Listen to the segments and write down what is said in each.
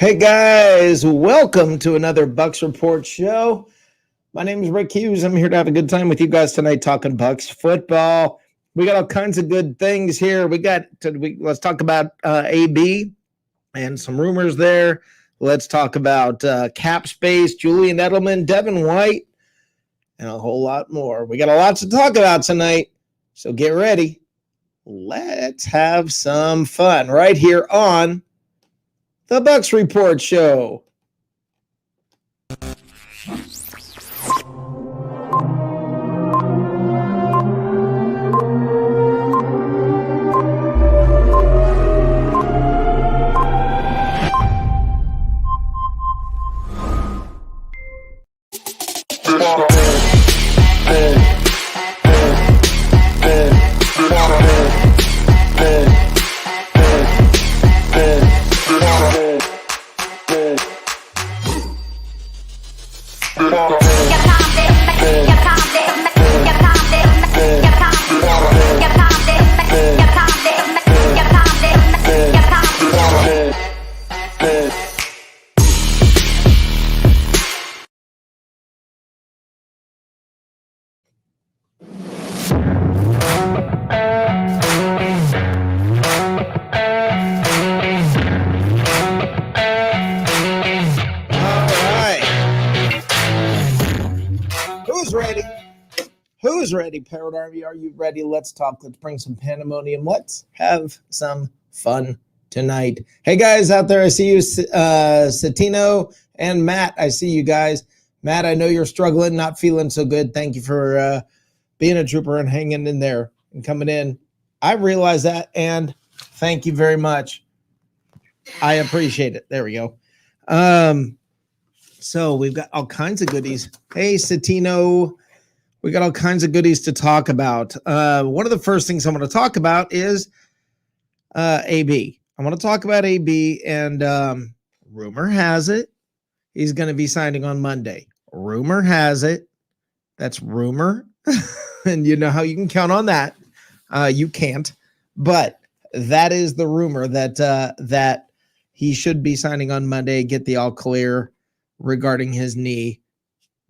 Hey guys, welcome to another Bucs Report show. My name is Rick Hughes. I'm here to have a good time with you guys tonight talking Bucs football. We got all kinds of good things here. Let's talk about AB and some rumors there. Let's talk about cap space, Julian Edelman, Devin White, and a whole lot more. We got a lot to talk about tonight, so get ready. Let's have some fun right here on the Bucs Report Show. Who's ready? Parrot Army, are you ready? Let's talk. Let's bring some pandemonium. Let's have some fun tonight. Hey, guys out there, I see you, Satino and Matt. I see you guys. Matt, I know you're struggling, not feeling so good. Thank you for being a trooper and hanging in there and coming in. I realize that, and thank you very much. I appreciate it. There we go. So we've got all kinds of goodies. Hey, Satino. We got all kinds of goodies to talk about. One of the first things I'm going to talk about is AB. I want to talk about AB, and rumor has it he's going to be signing on Monday. Rumor has it. That's rumor. And you know how you can count on that. You can't. But that is the rumor that he should be signing on Monday, get the all clear regarding his knee.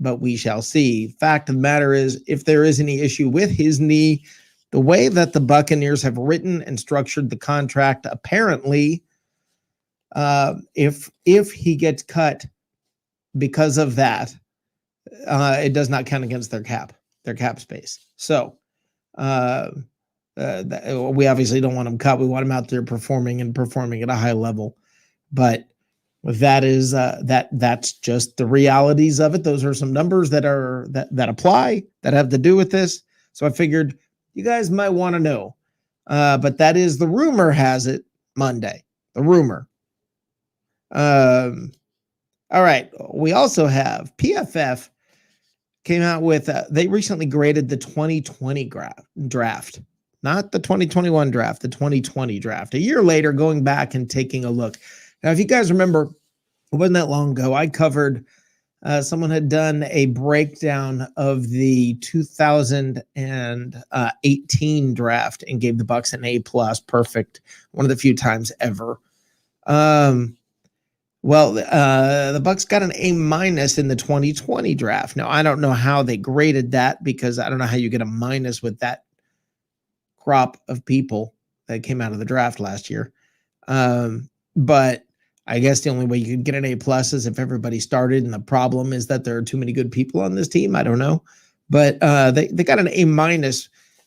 But we shall see. Fact of the matter is, if there is any issue with his knee, the way that the Buccaneers have written and structured the contract, apparently, if he gets cut because of that, it does not count against their cap space. So we obviously don't want him cut. We want him out there performing at a high level. But that is that's just the realities of it. Those are some numbers that apply, that have to do with this. So I figured you guys might want to know. But that is the rumor has it Monday. The rumor. All right. We also have PFF came out with they recently graded the 2020 draft. Not the 2021 draft, the 2020 draft. A year later, going back and taking a look. Now, if you guys remember, it wasn't that long ago, I covered, someone had done a breakdown of the 2018 draft and gave the Bucs an A+, perfect, one of the few times ever. The Bucs got an A- in the 2020 draft. Now, I don't know how they graded that, because I don't know how you get a minus with that crop of people that came out of the draft last year. But I guess the only way you could get an A+ is if everybody started, and the problem is that there are too many good people on this team. I don't know. But they got an A-,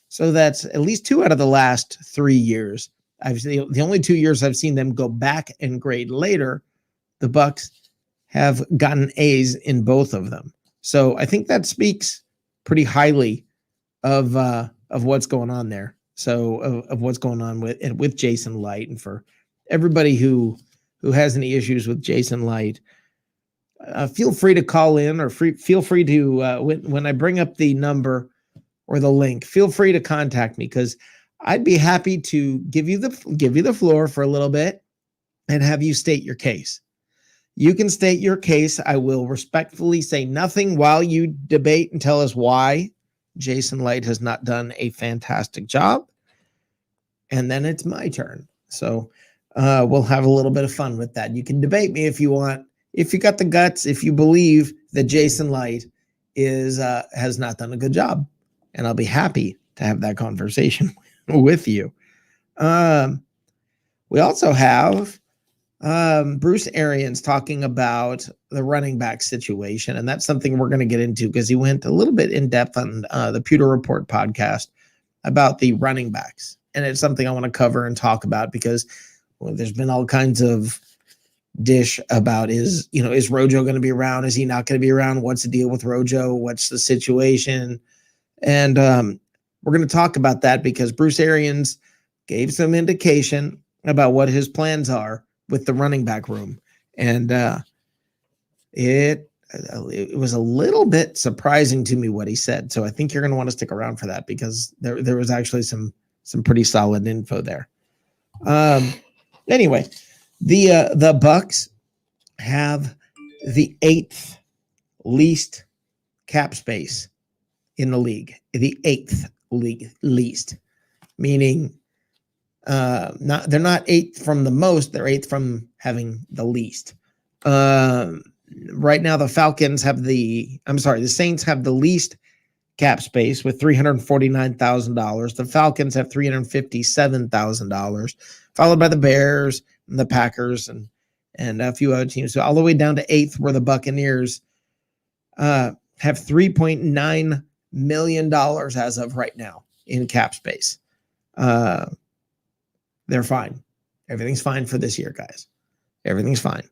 so that's at least 2 out of the last 3 years. The only 2 years I've seen them go back and grade later, the Bucs have gotten A's in both of them. So I think that speaks pretty highly of what's going on there. So of what's going on with Jason Light, and for everybody who has any issues with Jason Light, feel free to call in, or feel free to, when I bring up the number or the link, feel free to contact me, because I'd be happy to give you the floor for a little bit and have you state your case. You can state your case. I will respectfully say nothing while you debate and tell us why Jason Light has not done a fantastic job. And then it's my turn. So we'll have a little bit of fun with that. You can debate me if you want. If you got the guts, if you believe that Jason Light has not done a good job, and I'll be happy to have that conversation with you. We also have Bruce Arians talking about the running back situation, and that's something we're going to get into because he went a little bit in depth on the Pewter Report podcast about the running backs, and it's something I want to cover and talk about because there's been all kinds of dish about is Rojo going to be around? Is he not going to be around? What's the deal with Rojo? What's the situation? And we're going to talk about that because Bruce Arians gave some indication about what his plans are with the running back room. And it was a little bit surprising to me what he said. So I think you're going to want to stick around for that because there was actually some pretty solid info there. Anyway, the Bucs have the 8th least cap space in the league. The 8th least, meaning they're not 8th from the most, they're 8th from having the least. Right now the Saints have the least cap space with $349,000. The Falcons have $357,000, followed by the Bears and the Packers and a few other teams. So all the way down to 8th, where the Buccaneers have $3.9 million as of right now in cap space. They're fine. Everything's fine for this year, guys. Everything's fine.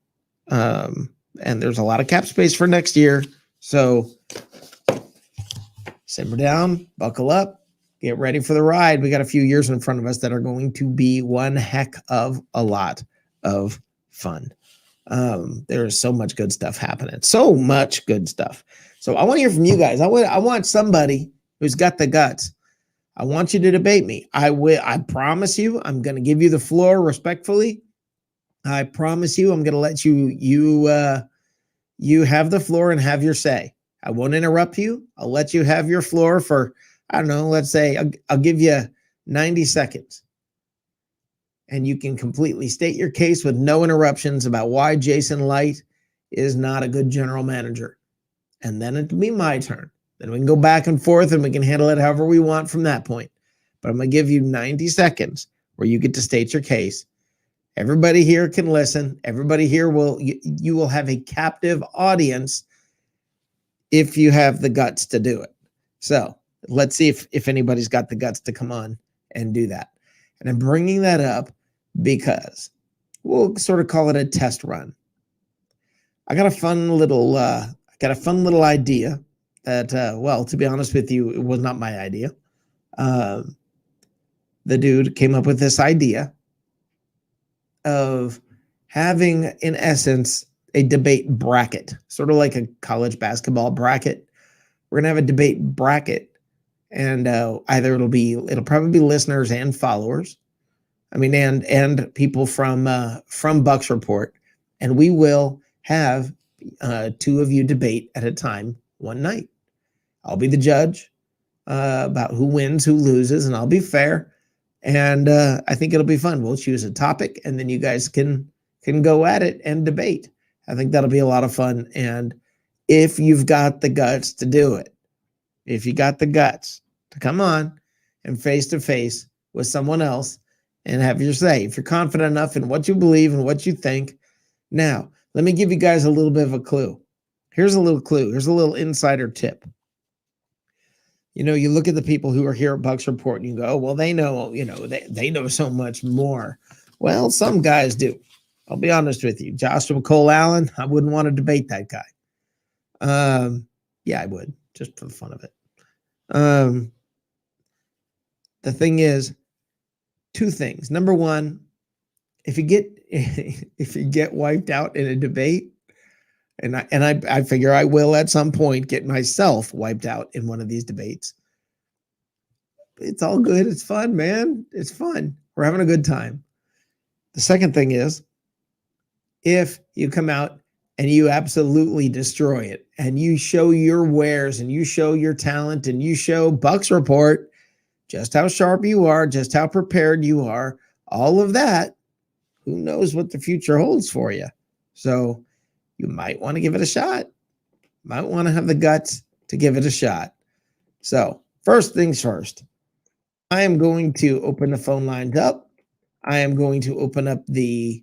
And there's a lot of cap space for next year. So simmer down, buckle up, get ready for the ride. We got a few years in front of us that are going to be one heck of a lot of fun. There is so much good stuff happening. So much good stuff. So I want to hear from you guys. I want somebody who's got the guts. I want you to debate me. I promise you, I'm going to give you the floor respectfully. I promise you, I'm going to let you have the floor and have your say. I won't interrupt you. I'll let you have your floor for, I don't know, let's say I'll give you 90 seconds. And you can completely state your case with no interruptions about why Jason Light is not a good general manager. And then it'll be my turn. Then we can go back and forth and we can handle it however we want from that point. But I'm going to give you 90 seconds where you get to state your case. Everybody here can listen. Everybody here you will have a captive audience if you have the guts to do it. So let's see if anybody's got the guts to come on and do that. And I'm bringing that up because we'll sort of call it a test run. I got a fun little idea that, well, to be honest with you, it was not my idea. The dude came up with this idea of having, in essence, a debate bracket, sort of like a college basketball bracket. We're going to have a debate bracket, and either it'll probably be listeners and followers. I mean, and people from Bucs Report, and we will have two of you debate at a time one night. I'll be the judge about who wins, who loses, and I'll be fair. And I think it'll be fun. We'll choose a topic, and then you guys can go at it and debate. I think that'll be a lot of fun. And if you've got the guts to do it, if you got the guts to come on and face to face with someone else and have your say, if you're confident enough in what you believe and what you think. Now, let me give you guys a little bit of a clue. Here's a little clue. Here's a little insider tip. You know, you look at the people who are here at Bucs Report and you go, oh, well, they know, they know so much more. Well, some guys do. I'll be honest with you. Joshua Cole Allen, I wouldn't want to debate that guy. Yeah, I would, just for the fun of it. The thing is, two things. Number one, if you get wiped out in a debate, and I figure I will at some point get myself wiped out in one of these debates. It's all good. It's fun, man. It's fun. We're having a good time. The second thing is, if you come out and you absolutely destroy it and you show your wares and you show your talent and you show Bucs Report just how sharp you are, just how prepared you are, all of that, who knows what the future holds for you. So you might want to give it a shot. Might want to have the guts to give it a shot. So first things first, I am going to open the phone lines up. I am going to open up the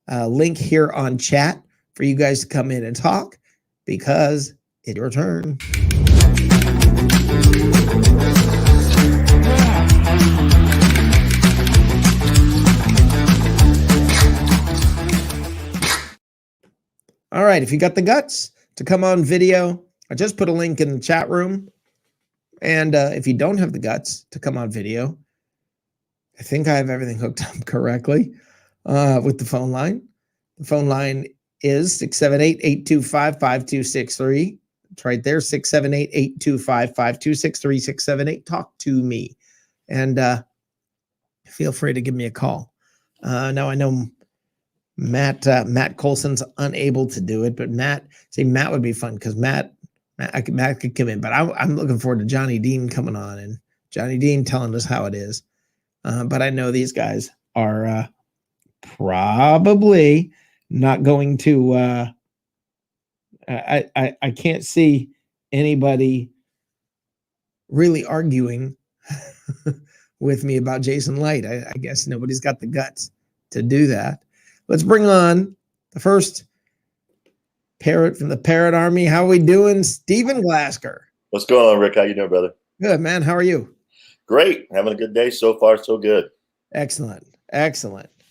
link here on chat for you guys to come in and talk because it's your turn. All right, if you got the guts to come on video, I just put a link in the chat room. And if you don't have the guts to come on video, I think I have everything hooked up correctly with the phone line. The phone line is 678-825-5263. It's right there, 678-825-5263, 678. Talk to me. And feel free to give me a call. Now I know Matt Colson's unable to do it, but Matt would be fun because Matt could come in, but I'm looking forward to Johnny Dean coming on and Johnny Dean telling us how it is. But I know these guys are probably not going to. I can't see anybody really arguing with me about Jason Light. I guess nobody's got the guts to do that. Let's bring on the first Parrot from the Parrot Army. How are we doing? Stephen Glasker. What's going on, Rick? How you doing, brother? Good, man. How are you? Great. Having a good day so far. So good. Excellent.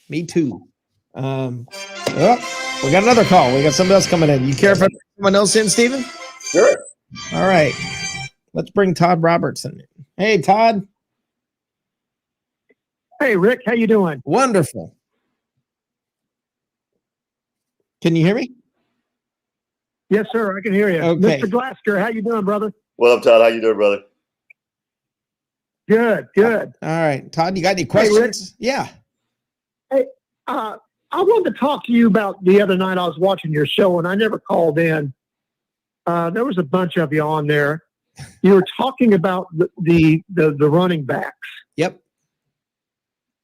Me too. We got another call. We got somebody else coming in. You care if I bring someone else in, Stephen? Sure. All right. Let's bring Todd Robertson in. Hey, Todd. Hey, Rick. How you doing? Wonderful. Can you hear me? Yes, sir. I can hear you. Okay. Mr. Glasker, how you doing, brother? What up, Todd? How you doing, brother? Good. All right. Todd, you got any questions? Yeah. Hey, I wanted to talk to you about the other night I was watching your show, and I never called in. There was a bunch of you on there. You were talking about the running backs. Yep.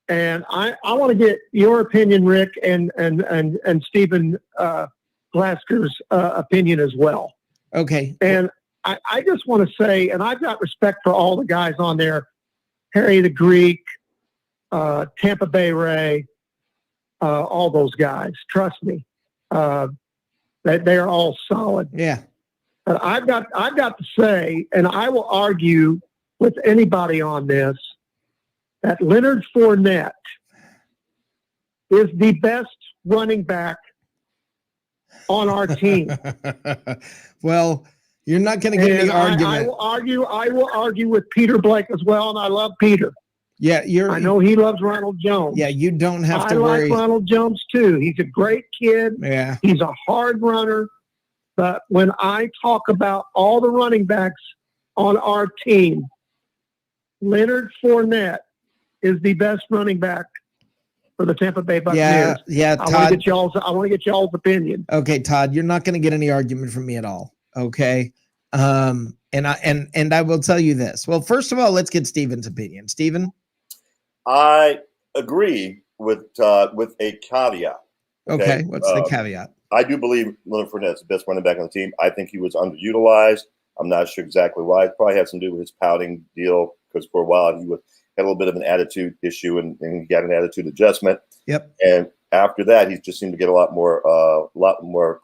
And I want to get your opinion, Rick, and Stephen Glasker's opinion as well. Okay. And I just want to say, and I've got respect for all the guys on there, Harry the Greek, Tampa Bay Ray, all those guys. Trust me, they are all solid. Yeah. But I've got to say, and I will argue with anybody on this, that Leonard Fournette is the best running back on our team. Well, you're not going to get any argument. I will argue with Peter Blake as well, and I love Peter. Yeah, I know he loves Ronald Jones. Yeah, you don't have to worry. I like Ronald Jones too. He's a great kid. Yeah. He's a hard runner. But when I talk about all the running backs on our team, Leonard Fournette is the best running back for the Tampa Bay Buccaneers. Yeah, Todd. I want to get y'all's opinion. Okay, Todd, you're not going to get any argument from me at all. Okay. And I will tell you this. Well, first of all, let's get Stephen's opinion. Stephen? I agree with a caveat. Okay. What's the caveat? I do believe Leonard Fournette is the best running back on the team. I think he was underutilized. I'm not sure exactly why. It probably had something to do with his pouting deal because for a while he had a little bit of an attitude issue and he got an attitude adjustment. Yep. And after that, he just seemed to get a lot more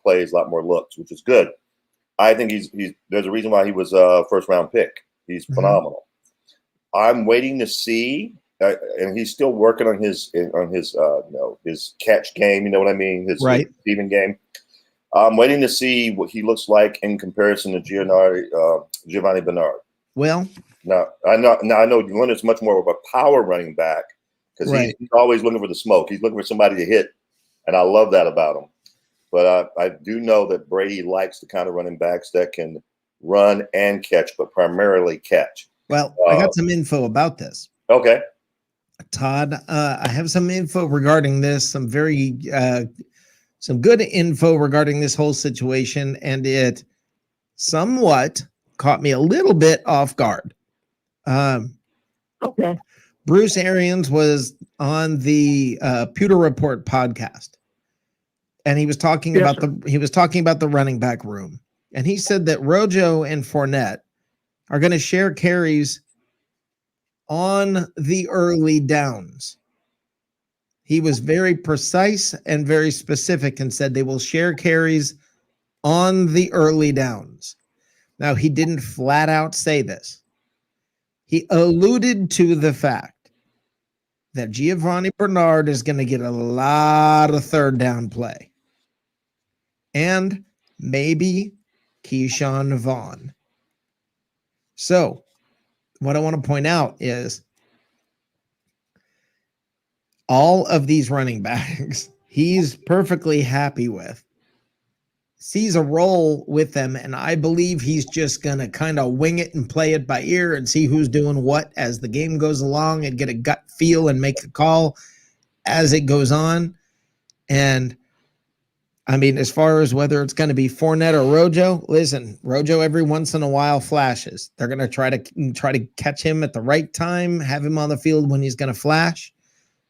plays, a lot more looks, which is good. I think there's a reason why he was a first round pick. He's phenomenal. I'm waiting to see, and he's still working on his catch game. You know what I mean? His receiving game. I'm waiting to see what he looks like in comparison to Giovanni Bernard. Well, now I know Leonard's much more of a power running back because he's always looking for the smoke. He's looking for somebody to hit, and I love that about him. But I do know that Brady likes the kind of running backs that can run and catch, but primarily catch. Well, I got some info about this. Okay. Todd, I have some info regarding this, some good info regarding this whole situation, and it somewhat caught me a little bit off guard. Okay. Bruce Arians was on the Pewter Report podcast, and he was talking Yes, about sir. the running back room, and he said that Rojo and Fournette are going to share carries on the early downs. He was very precise and very specific and said they will share carries on the early downs. Now, he didn't flat out say this. He alluded to the fact that Giovanni Bernard is going to get a lot of third down play. And maybe Keyshawn Vaughn. So, what I want to point out is all of these running backs, he's perfectly happy with. Sees a role with them, and I believe he's just going to kind of wing it and play it by ear and see who's doing what as the game goes along and get a gut feel and make a call as it goes on. And I mean, as far as whether it's going to be Fournette or Rojo, listen, Rojo every once in a while flashes. They're going to try to catch him at the right time, have him on the field when he's going to flash.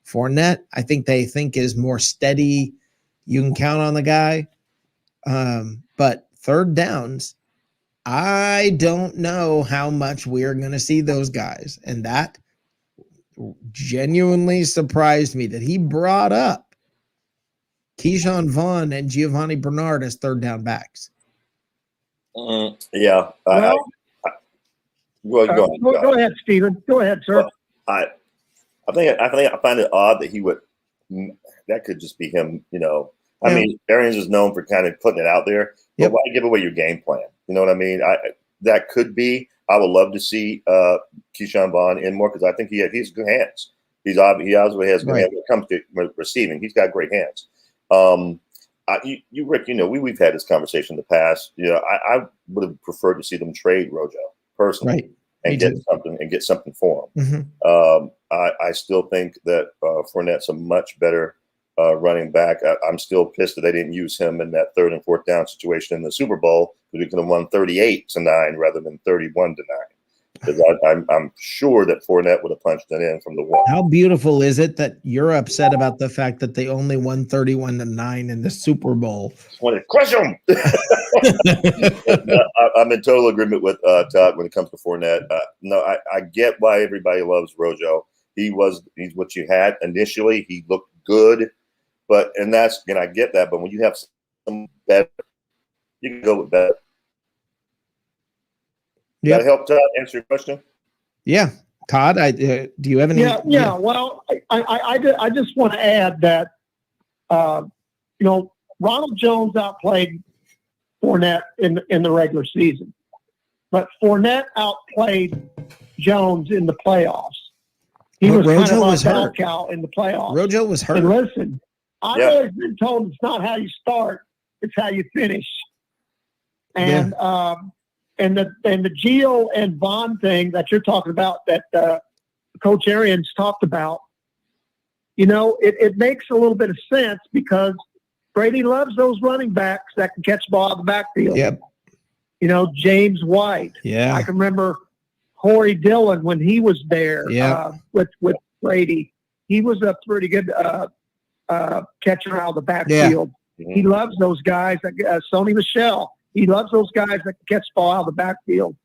Fournette, I think they think is more steady. You can count on the guy. But third downs, I don't know how much we're going to see those guys. And that genuinely surprised me that he brought up Keyshawn Vaughn and Giovanni Bernard as third down backs. Yeah. Well, Go go ahead, Stephen. Go ahead, sir. Well, I find it odd that he would. That could just be him, you know. I mean, Arians is known for kind of putting it out there. But why give away your game plan? You know what I mean? That could be. I would love to see Keyshawn Vaughn in more because I think he's good hands. He obviously has good hands when it comes to receiving. He's got great hands. Rick, you know, we've had this conversation in the past. You know, I would have preferred to see them trade Rojo personally and get something for him. Mm-hmm. I still think that Fournette's a much better running back. I'm still pissed that they didn't use him in that 3rd and 4th down situation in the Super Bowl because we could have won 38-9 rather than 31-9. Because I'm sure that Fournette would have punched it in from the wall. How beautiful is it that you're upset about the fact that they only won 31-9 in the Super Bowl? Just want to crush them. I'm in total agreement with Todd when it comes to Fournette. No, I get why everybody loves Rojo. He's what you had initially. He looked good, and I get that. But when you have some better, you can go with better. That help Todd answer your question? Yeah, Todd, do you have any? Yeah. Well, I just want to add that you know, Ronald Jones outplayed Fournette in the regular season, but Fournette outplayed Jones in the playoffs. He was Rojo kind of was like hurt. Cow in the playoffs. Rojo was hurt. And listen, I've always been told it's not how you start, it's how you finish. And and the Gio and Vaughn thing that you're talking about, that Coach Arians talked about, you know, it makes a little bit of sense because Brady loves those running backs that can catch the ball out of the backfield. Yep. You know, James White. Yeah. I can remember Corey Dillon when he was there with Brady. He was a pretty good catcher out of the backfield. Yeah. He loves those guys. Sony Michel. He loves those guys that can catch the ball out of the backfield.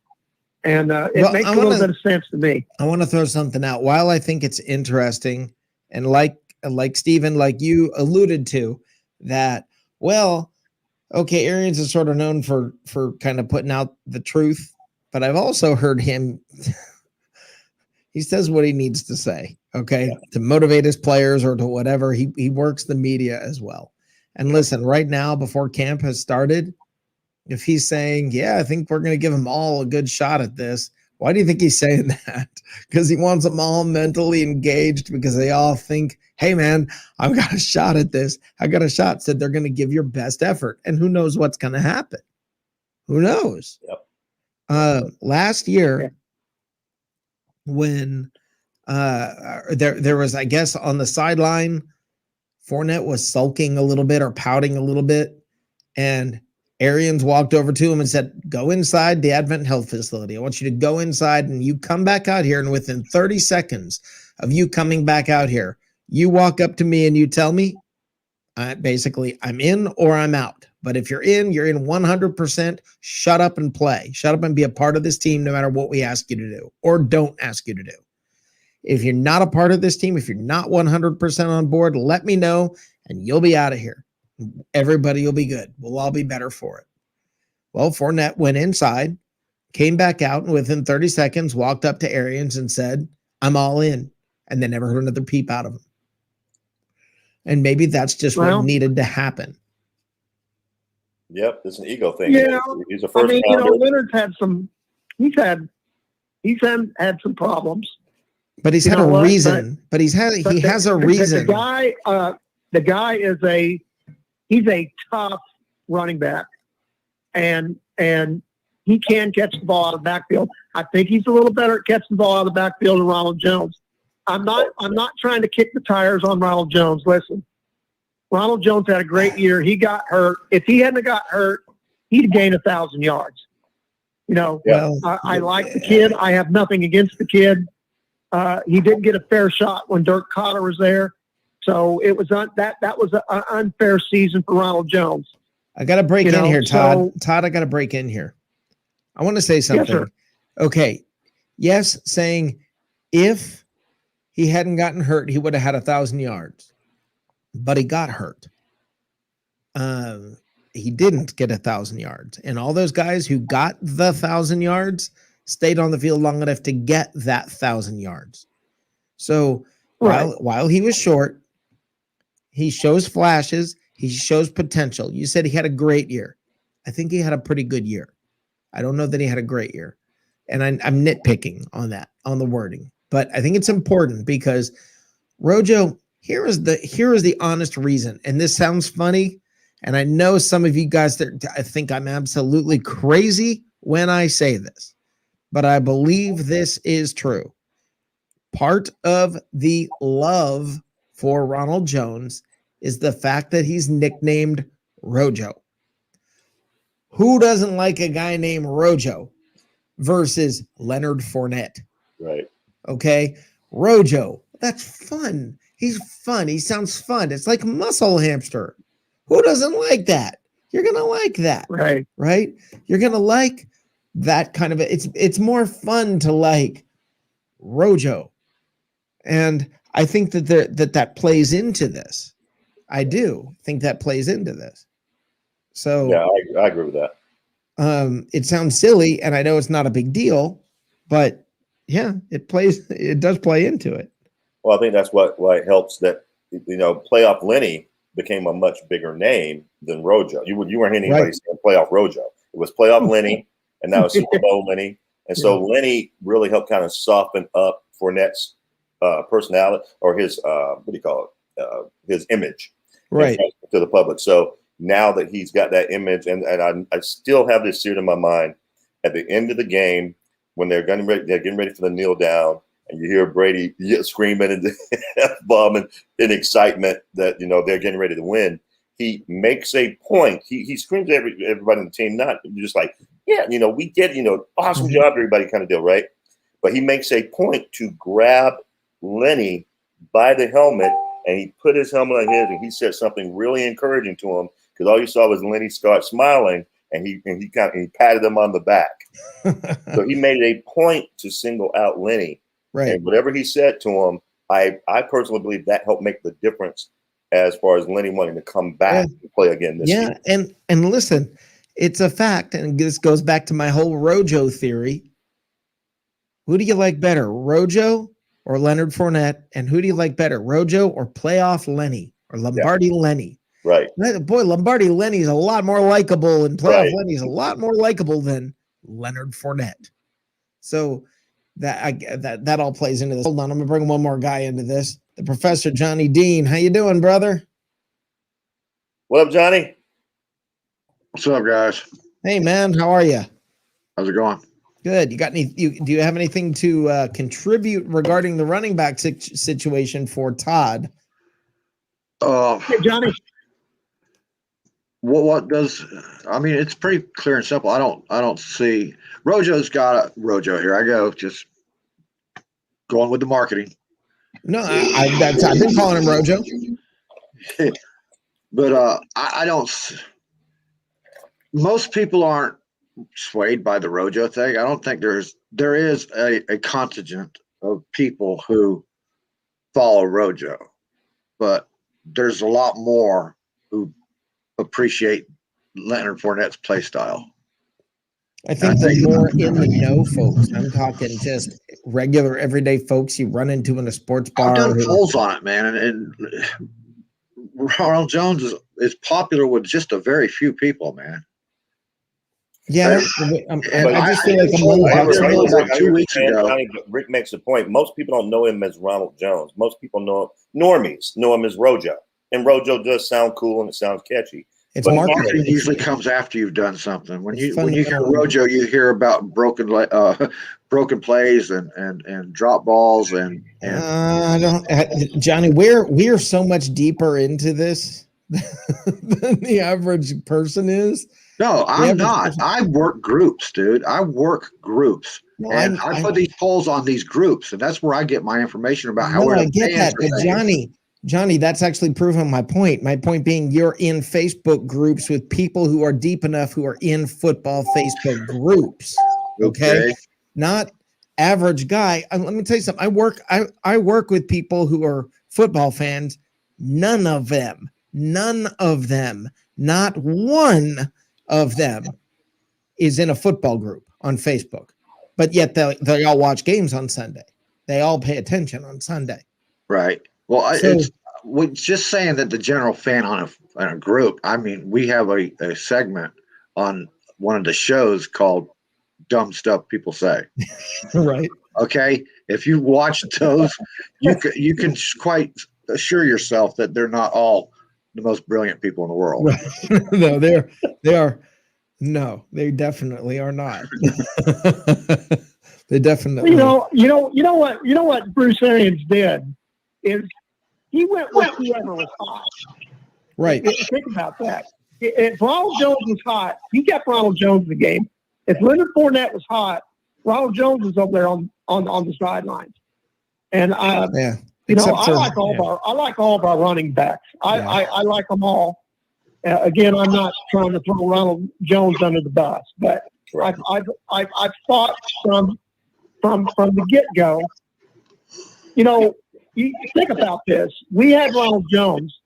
And it makes a little bit of sense to me. I want to throw something out. While I think it's interesting, and like Stephen, like you alluded to, that, well, okay, Arians is sort of known for kind of putting out the truth, but I've also heard him, he says what he needs to say, okay, to motivate his players or to whatever. He works the media as well. And listen, right now, before camp has started, if he's saying, yeah, I think we're going to give them all a good shot at this, why do you think he's saying that? Because he wants them all mentally engaged because they all think, hey, man, I've got a shot at this. I got a shot. Said they're going to give your best effort. And who knows what's going to happen? Who knows? Yep. Last year, when there was, I guess, on the sideline, Fournette was sulking a little bit or pouting a little bit. And Arians walked over to him and said, go inside the Advent Health Facility. I want you to go inside and you come back out here. And within 30 seconds of you coming back out here, You walk up to me and you tell me, basically, I'm in or I'm out. But if you're in 100%. Shut up and play. Shut up and be a part of this team no matter what we ask you to do or don't ask you to do. If you're not a part of this team, if you're not 100% on board, let me know and you'll be out of here. Everybody will be good. We'll all be better for it. Well, Fournette went inside, came back out, and within 30 seconds walked up to Arians and said, I'm all in. And then never heard another peep out of him. And maybe that's just what needed to happen. Yep, it's an ego thing. Yeah, he's a first rounder. You know, Leonard's had some. He's had some problems. But he's had a reason. But he has a reason. The guy is he's a tough running back, and he can catch the ball out of the backfield. I think he's a little better at catching the ball out of the backfield than Ronald Jones. I'm not trying to kick the tires on Ronald Jones. Listen, Ronald Jones had a great year. He got hurt. If he hadn't got hurt, he'd gain 1,000 yards. You know, I like the kid. I have nothing against the kid. He didn't get a fair shot when Dirk Cotter was there. So it was that was an unfair season for Ronald Jones. I got to break in here, Todd. Todd, I got to break in here. I want to say something. Yes, okay. Yes, saying if he hadn't gotten hurt, he would have had 1,000 yards. But he got hurt. He didn't get 1,000 yards. And all those guys who got the 1,000 yards stayed on the field long enough to get that 1,000 yards. So while he was short, he shows flashes. He shows potential. You said he had a great year. I think he had a pretty good year. I don't know that he had a great year. And I'm nitpicking on that, on the wording. But I think it's important because Rojo, here is the honest reason. And this sounds funny. And I know some of you guys that I think I'm absolutely crazy when I say this, but I believe this is true. Part of the love for Ronald Jones is the fact that he's nicknamed Rojo. Who doesn't like a guy named Rojo versus Leonard Fournette? Right. Okay. Rojo. That's fun. He's fun. He sounds fun. It's like muscle hamster. Who doesn't like that? You're going to like that. Right. Right. You're going to like that kind of, it's more fun to like Rojo. And I think that plays into this. I do think that plays into this. So yeah, I agree with that. It sounds silly, and I know it's not a big deal, but yeah, it does play into it. Well, I think that's why it helps that, you know, Playoff Lenny became a much bigger name than Rojo. You weren't hearing anybody saying Playoff Rojo. It was Playoff Lenny, and now it's Super Bowl Lenny. And so Lenny really helped kind of soften up Fournette's personality, or his his image, right, to the public. So now that he's got that image, and I still have this seared in my mind, at the end of the game when they're getting ready for the kneel down, and you hear Brady screaming and bombing in excitement that, you know, they're getting ready to win. He makes a point. He screams at everybody on the team, not just like, yeah, you know, we get, you know, awesome job, everybody kind of deal, right? But he makes a point to grab Lenny by the helmet, and he put his helmet on his, and he said something really encouraging to him, because all you saw was Lenny start smiling, and he patted him on the back. So he made a point to single out Lenny. Right. And whatever he said to him, I personally believe that helped make the difference as far as Lenny wanting to come back and play again this year. Yeah, and listen, it's a fact, and this goes back to my whole Rojo theory. Who do you like better, Rojo or Leonard Fournette? And who do you like better, Rojo or Playoff Lenny or Lombardi Lenny? Right. Boy, Lombardi Lenny's a lot more likable, and Playoff Lenny's a lot more likable than Leonard Fournette. So that all plays into this. Hold on, I'm gonna bring one more guy into this. The Professor Johnny Dean. How you doing, brother? What up, Johnny? What's up, guys? Hey, man. How are you? How's it going? Good. You got any? Do you have anything to contribute regarding the running back situation for Todd? Hey, Johnny. What does? I mean, it's pretty clear and simple. I don't see Rojo's got a Rojo. Here I go, just going with the marketing. No, I've been calling him Rojo. But I don't. Most people aren't swayed by the Rojo thing. I don't think there is a contingent of people who follow Rojo, but there's a lot more who appreciate Leonard Fournette's play style. I think the more in the know folks, I'm talking just regular everyday folks you run into in a sports bar. I've done polls on it, man, and Ronald Jones is popular with just a very few people, man. Yeah, I just feel like I'm 2 weeks ago. Rick makes a point. Most people don't know him as Ronald Jones. Most people normies know him as Rojo, and Rojo does sound cool and it sounds catchy. It's But marketing. Marketing usually comes after you've done something. When you hear Rojo, you hear about broken plays and drop balls and I don't, Johnny. We are so much deeper into this than the average person is. No, I'm not. I work groups, dude. I work groups. No, and I put these polls on these groups, and that's where I get my information about how I get that. But Johnny, that's actually proving my point. My point being you're in Facebook groups with people who are deep enough who are in football Facebook groups. Okay. Not average guy. Let me tell you something. I work with people who are football fans. None of them, not one of them is in a football group on Facebook, but yet they all watch games on Sunday. They all pay attention on Sunday. Right. Well, we're just saying that the general fan on a group. I mean, we have a segment on one of the shows called "Dumb Stuff People Say." Right. Okay. If you watch those, you can quite assure yourself that they're not all the most brilliant people in the world. Right. No, they are. No, they definitely are not. They definitely. You know what Bruce Arians did is he went with whoever was hot. Right. Think about that. If Ronald Jones was hot, he kept Ronald Jones in the game. If Leonard Fournette was hot, Ronald Jones was over there on the sidelines. And I like all of our running backs. I like them all. Again, I'm not trying to throw Ronald Jones under the bus, but right. I've thought from the get-go. You think about this. We had Ronald Jones,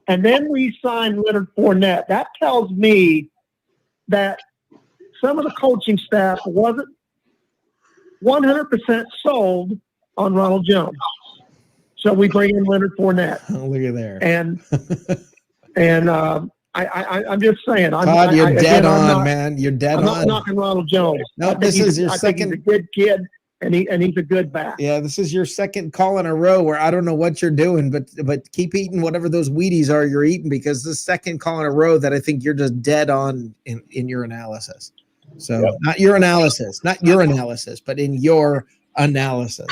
and then we signed Leonard Fournette. That tells me that some of the coaching staff wasn't 100% sold on Ronald Jones. So we bring in Leonard Fournette. Oh, look at there. And I'm just saying. Todd, you're dead on, man. You're dead on. I'm not knocking Ronald Jones. No, this is your second. He's a good kid, and he's a good back. Yeah, this is your second call in a row where I don't know what you're doing, but keep eating whatever those Wheaties are you're eating, because this second call in a row that I think you're just dead on in your analysis. So not your analysis, but in your analysis.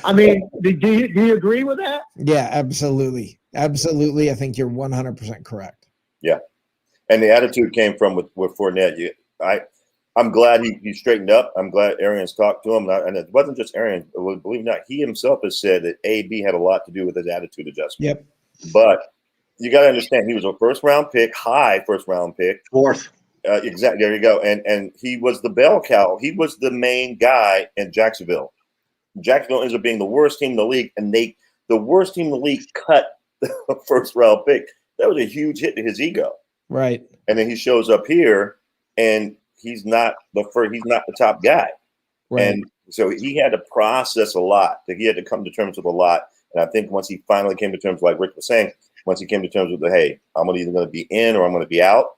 I mean, do you agree with that? Yeah, absolutely. Absolutely. I think you're 100% correct. Yeah. And the attitude came from with Fournette. I'm glad he straightened up. I'm glad Arians talked to him. And it wasn't just Arians. Believe it or not, he himself has said that AB had a lot to do with his attitude adjustment. Yep. But you got to understand, he was a first-round pick, high first-round pick. Fourth. Exactly. There you go. And he was the bell cow. He was the main guy in Jacksonville. Jacksonville ends up being the worst team in the league, and the worst team in the league cut the first-round pick. That was a huge hit to his ego. Right. And then he shows up here, and he's not the top guy. Right. And so he had to process a lot. He had to come to terms with a lot. And I think once he finally came to terms, like Rick was saying, once he came to terms with hey, I'm either going to be in or I'm going to be out.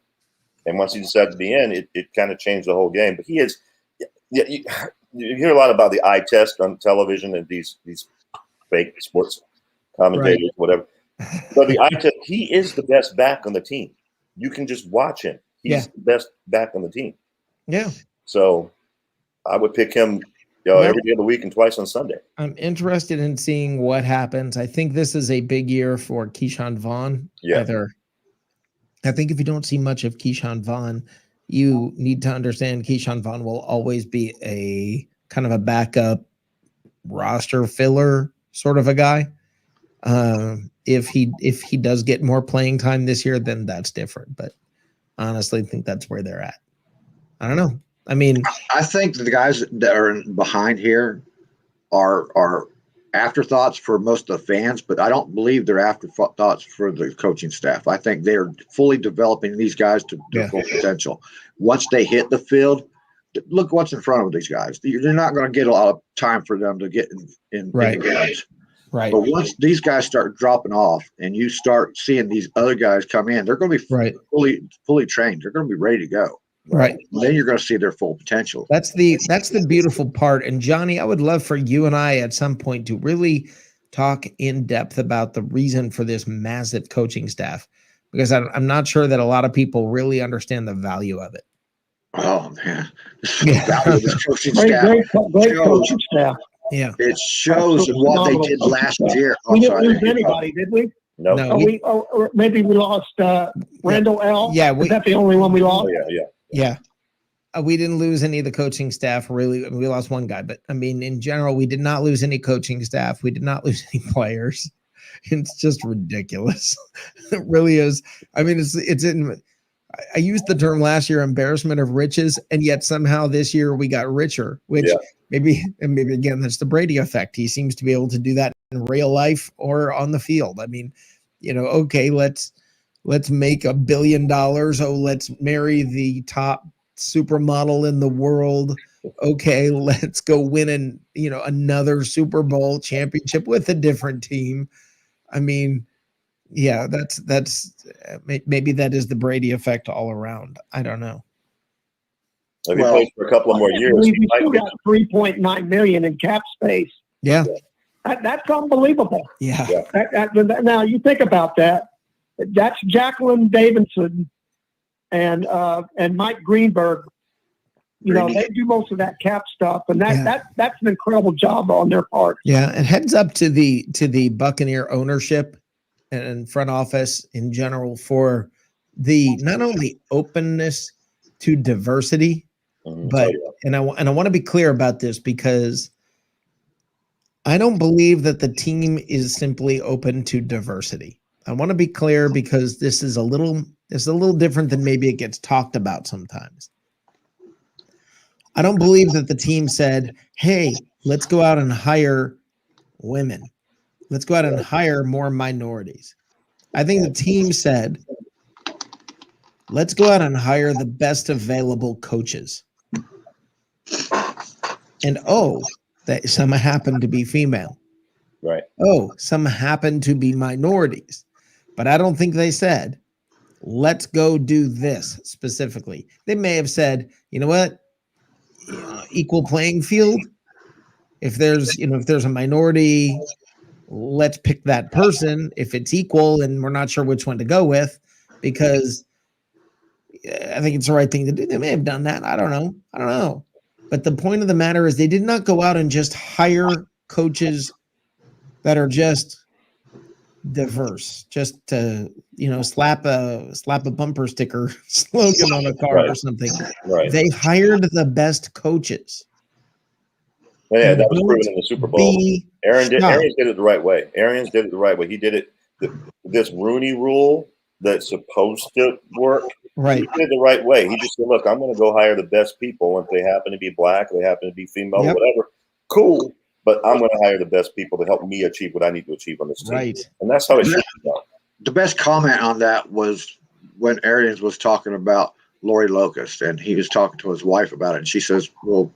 And once he decided to be in, it kind of changed the whole game. But he is, you hear a lot about the eye test on television and these fake sports commentators, right, whatever. But the eye test, he is the best back on the team. You can just watch him. He's the best back on the team. Yeah. So I would pick him every other week and twice on Sunday. I'm interested in seeing what happens. I think this is a big year for Keyshawn Vaughn. Yeah. I think if you don't see much of Keyshawn Vaughn, you need to understand Keyshawn Vaughn will always be a kind of a backup roster filler sort of a guy. If he does get more playing time this year, then that's different. But honestly, I think that's where they're at. I don't know. I mean, I think the guys that are behind here are afterthoughts for most of the fans, but I don't believe they're afterthoughts for the coaching staff. I think they're fully developing these guys to their full potential. Once they hit the field, look what's in front of these guys. You're not going to get a lot of time for them to get in the games. Right. But once these guys start dropping off and you start seeing these other guys come in, they're going to be fully trained. They're going to be ready to go. Right. And then you're going to see their full potential. That's the beautiful part. And Johnny, I would love for you and I at some point to really talk in depth about the reason for this massive coaching staff, because I'm not sure that a lot of people really understand the value of it. Oh man, the value of this coaching staff. Great coaching staff. Yeah, it shows in what they did last year. We didn't lose anybody, did we? No. Or maybe we lost Randall L. Yeah, is that the only one we lost? Yeah. We didn't lose any of the coaching staff, really. We lost one guy, but I mean, in general, we did not lose any coaching staff. We did not lose any players. It's just ridiculous. It really is. I mean, I used the term last year, embarrassment of riches, and yet somehow this year we got richer, which maybe again, that's the Brady effect. He seems to be able to do that in real life or on the field. I mean, okay, let's make $1 billion. Oh, let's marry the top supermodel in the world. Okay, let's go win another Super Bowl championship with a different team. I mean, yeah, that's maybe that is the Brady effect all around. I don't know. If he plays for a couple of more years, we still got $3.9 million in cap space. Yeah, that's unbelievable. Yeah. Now you think about that. That's Jacqueline Davidson and Mike Greenberg. They do most of that cap stuff, and that's an incredible job on their part. Yeah, and heads up to the Buccaneer ownership and front office in general for the not only openness to diversity, but and I want to be clear about this, because I don't believe that the team is simply open to diversity. I want to be clear, because this is a little different than maybe it gets talked about sometimes. I don't believe that the team said, hey, let's go out and hire women. Let's go out and hire more minorities. I think the team said, let's go out and hire the best available coaches. And that some happen to be female. Right. Some happen to be minorities. But I don't think they said, let's go do this specifically. They may have said, you know what? Equal playing field. If there's a minority, let's pick that person. If it's equal and we're not sure which one to go with, because I think it's the right thing to do. They may have done that. I don't know. But the point of the matter is they did not go out and just hire coaches that are just diverse, just to slap a bumper sticker slogan on a car or something. Right. They hired the best coaches. Yeah, that was proven in the Super Bowl. Arians did it the right way. Arians did it the right way. He did it. This Rooney Rule that's supposed to work. Right. He did it the right way. He just said, "Look, I'm going to go hire the best people. If they happen to be black, they happen to be female, whatever. Cool. But I'm going to hire the best people to help me achieve what I need to achieve on this team." Right. And that's how it should be done. The best comment on that was when Arians was talking about Lori Locust, and he was talking to his wife about it. And she says, well,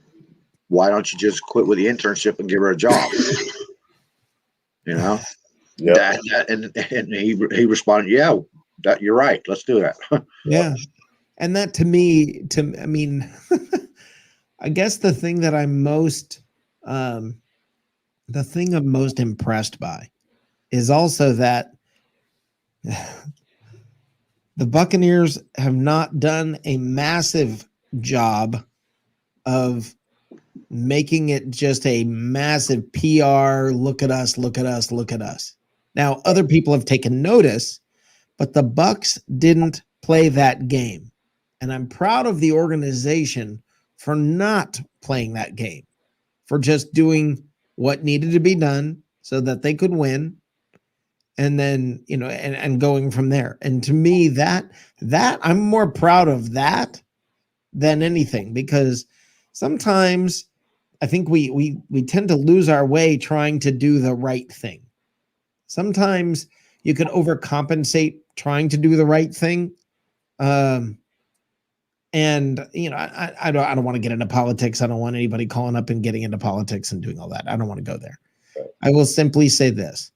why don't you just quit with the internship and give her a job? Yeah. And he responded, yeah, you're right. Let's do that. Yeah. And that to me, I guess the thing that I'm most impressed by is also that the Buccaneers have not done a massive job of making it just a massive PR, look at us, look at us, look at us. Now, other people have taken notice, but the Bucs didn't play that game. And I'm proud of the organization for not playing that game. for just doing what needed to be done so that they could win. And then, and going from there. And to me, that I'm more proud of that than anything, because sometimes I think we tend to lose our way trying to do the right thing. Sometimes you can overcompensate trying to do the right thing. And I don't want to get into politics. I don't want anybody calling up and getting into politics and doing all that. I don't want to go there. I will simply say this.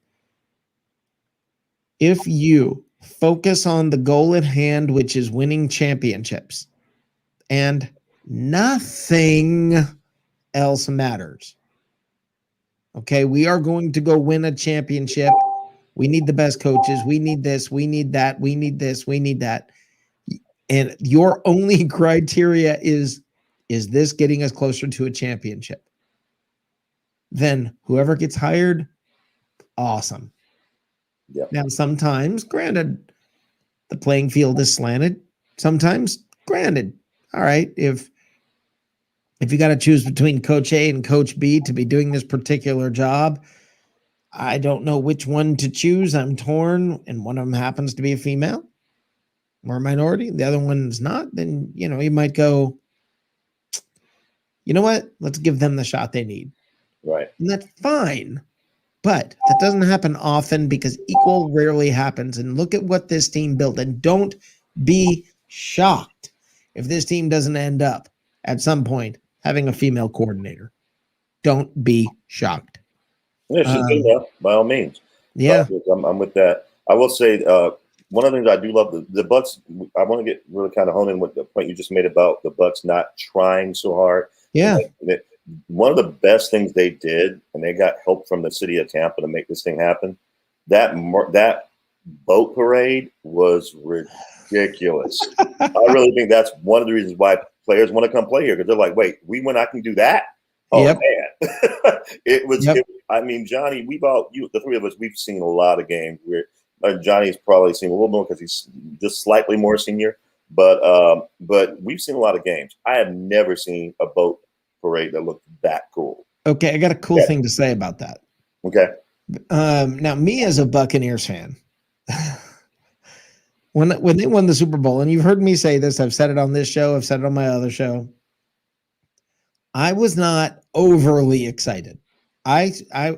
If you focus on the goal at hand, which is winning championships, and nothing else matters. Okay, we are going to go win a championship. We need the best coaches. We need this. We need that. We need this. We need that. And your only criteria is this getting us closer to a championship? Then whoever gets hired, awesome. Yep. Now, sometimes, granted, the playing field is slanted. Sometimes, granted, all right, if you got to choose between Coach A and Coach B to be doing this particular job, I don't know which one to choose. I'm torn, and one of them happens to be a female or a minority. The other one's not. Then, you might go, you know what? Let's give them the shot they need. Right. And that's fine. But that doesn't happen often, because equal rarely happens. And look at what this team built. And don't be shocked if this team doesn't end up at some point having a female coordinator. Don't be shocked. Yeah, she's good enough, by all means. Yeah. I'm with that. I will say one of the things I do love, the Bucs, I want to get really kind of hone in with the point you just made about the Bucs not trying so hard. Yeah. One of the best things they did, and they got help from the city of Tampa to make this thing happen, that boat parade was ridiculous. I really think that's one of the reasons why players want to come play here, because they're like, wait, I can do that? Oh, yep. Man. It was, yep. Johnny, the three of us, we've seen a lot of games where Johnny's probably seen a little more because he's just slightly more senior, but we've seen a lot of games. I have never seen a boat parade that looked that cool. Okay, I got a cool thing to say about that. Okay. Now, me as a Buccaneers fan, when they won the Super Bowl, and you've heard me say this, I've said it on this show, I've said it on my other show, I was not overly excited. I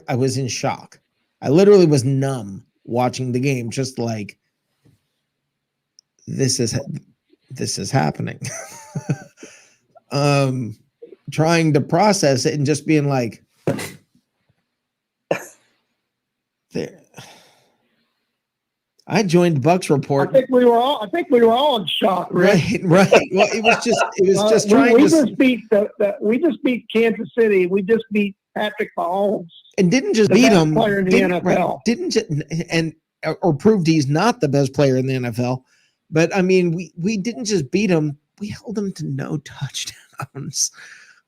was in shock. I literally was numb watching the game, just like, this is happening. Trying to process it and just being like, there. I joined Bucs Report. I think we were all in shock, right? Right. Well, it was just trying we to. We just beat Kansas City. We just beat Patrick Mahomes, and didn't just beat him. Player in the NFL. Right, didn't just, or proved he's not the best player in the NFL. But I mean, we didn't just beat him. We held him to no touchdowns.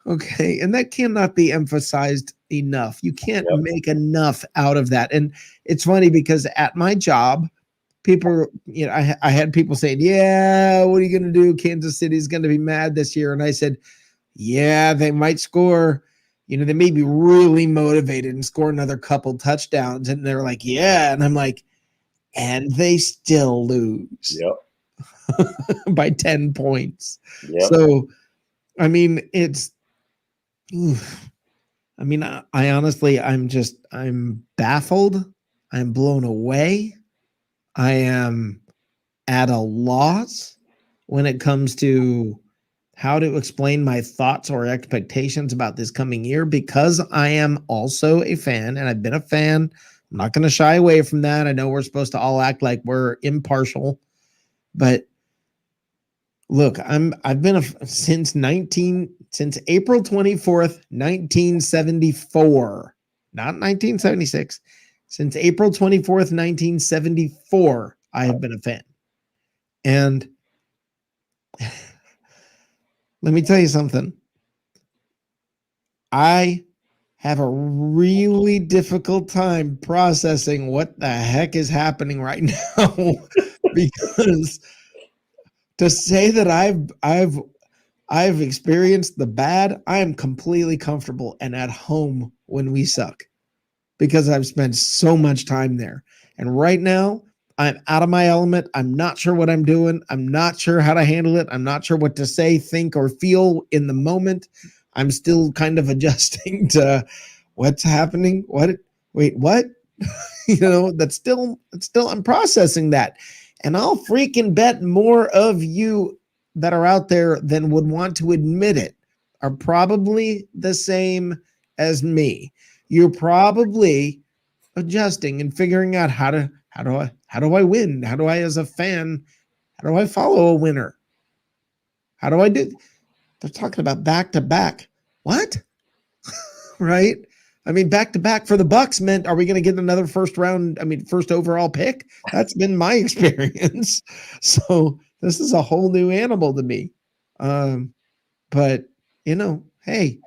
Okay. And that cannot be emphasized enough. You can't make enough out of that. And it's funny because at my job, people, I had people saying, yeah, what are you going to do? Kansas City's going to be mad this year. And I said, yeah, they might score, they may be really motivated and score another couple touchdowns. And they're like, yeah. And I'm like, and they still lose by 10 points. Yep. So, I mean, I honestly, I'm baffled. I'm blown away. I am at a loss when it comes to how to explain my thoughts or expectations about this coming year, because I am also a fan, and I've been a fan. I'm not going to shy away from that. I know we're supposed to all act like we're impartial, but look, I've been since April 24th, 1974, not 1976. Since April 24th, 1974, I have been a fan. And let me tell you something. I have a really difficult time processing what the heck is happening right now, because to say that I've experienced the bad. I am completely comfortable and at home when we suck because I've spent so much time there. And right now, I'm out of my element. I'm not sure what I'm doing. I'm not sure how to handle it. I'm not sure what to say, think, or feel in the moment. I'm still kind of adjusting to what's happening. What? Wait, what? That's still I'm processing that. And I'll freaking bet more of you that are out there than would want to admit it are probably the same as me. You're probably adjusting and figuring out how do I win? How do I, as a fan, how do I follow a winner? How do I do? They're talking about back to back. What? Right? I mean, back to back for the Bucs meant, are we going to get another first overall pick? That's been my experience. So this is a whole new animal to me. But hey,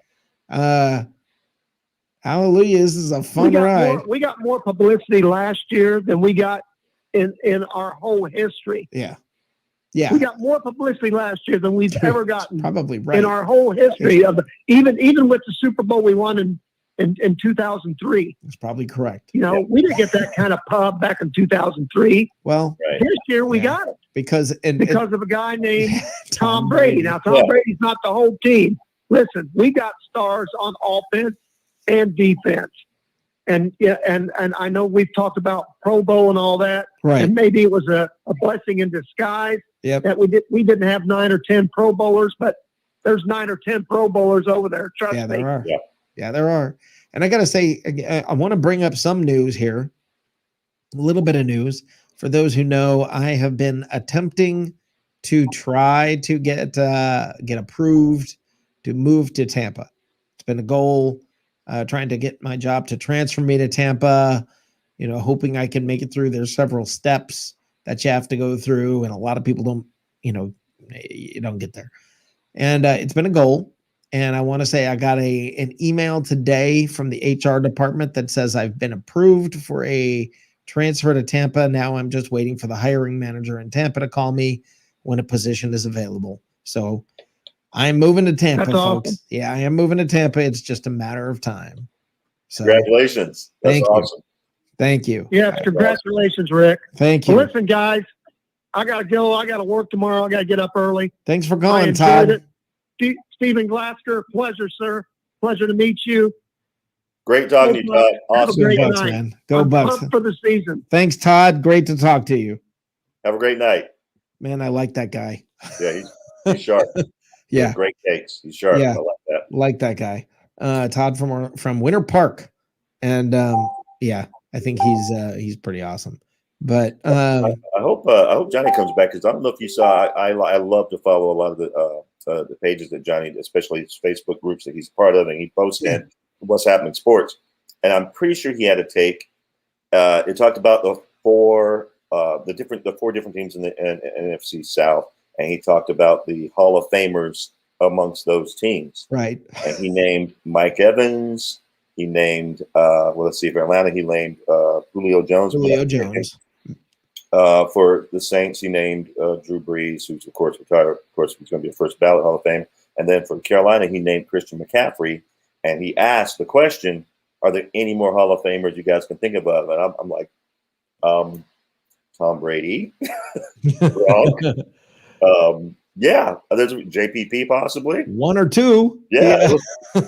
hallelujah. This is a fun ride. We got more publicity last year than we got in our whole history. Yeah. Yeah. We got more publicity last year than we've ever gotten probably right in our whole history of even with the Super Bowl we won in 2003. That's probably correct. We didn't get that kind of pub back in 2003. Well, this year we got it because of a guy named Tom Brady. Now, Tom Brady's not the whole team. Listen, we got stars on offense and defense. And I know we've talked about Pro Bowl and all that. Right. And maybe it was a blessing in disguise that we didn't have 9 or 10 Pro Bowlers, but there's 9 or 10 Pro Bowlers over there. Trust me. There are. Yeah, there are. And I got to say, I want to bring up some news here, a little bit of news. For those who know, I have been attempting to try to get approved to move to Tampa. It's been a goal, trying to get my job to transfer me to Tampa, hoping I can make it through. There's several steps that you have to go through, and a lot of people don't, you don't get there. And it's been a goal. And I want to say I got an email today from the HR department that says I've been approved for a transfer to Tampa. Now I'm just waiting for the hiring manager in Tampa to call me when a position is available. So I'm moving to Tampa, That's folks. awesome. Yeah, I am moving to Tampa. It's just a matter of time. So congratulations. That's awesome. Thank you. Yes, congratulations, Rick. Thank you. Well, listen, guys, I got to go. I got to work tomorrow. I got to get up early. Thanks for calling, Todd. Stephen Glasker, pleasure, sir. Pleasure to meet you. Great talking to you, Todd. Awesome. Go Bucs, man. Go Bucs. For the season. Thanks, Todd. Great to talk to you. Have a great night. Man, I like that guy. Yeah, he's sharp. Yeah. Great takes. He's sharp. Yeah. I like that. Like that guy. Todd from Winter Park. And I think he's pretty awesome. But I hope Johnny comes back, because I don't know if you saw, I love to follow a lot of the pages that Johnny, especially his Facebook groups that he's part of, and he posts in what's happening in sports. And I'm pretty sure he had a take. It talked about the four different teams in the NFC South, and he talked about the Hall of Famers amongst those teams. Right. And he named Mike Evans. He named let's see, for Atlanta, he named Julio Jones. For the Saints, he named Drew Brees, who's of course retired. Of course, he's going to be a first ballot Hall of Fame. And then for Carolina, he named Christian McCaffrey. And he asked the question, "Are there any more Hall of Famers you guys can think of?" And I'm like, Tom Brady, Gronk. Yeah, there's JPP possibly. One or two. Yeah. AB.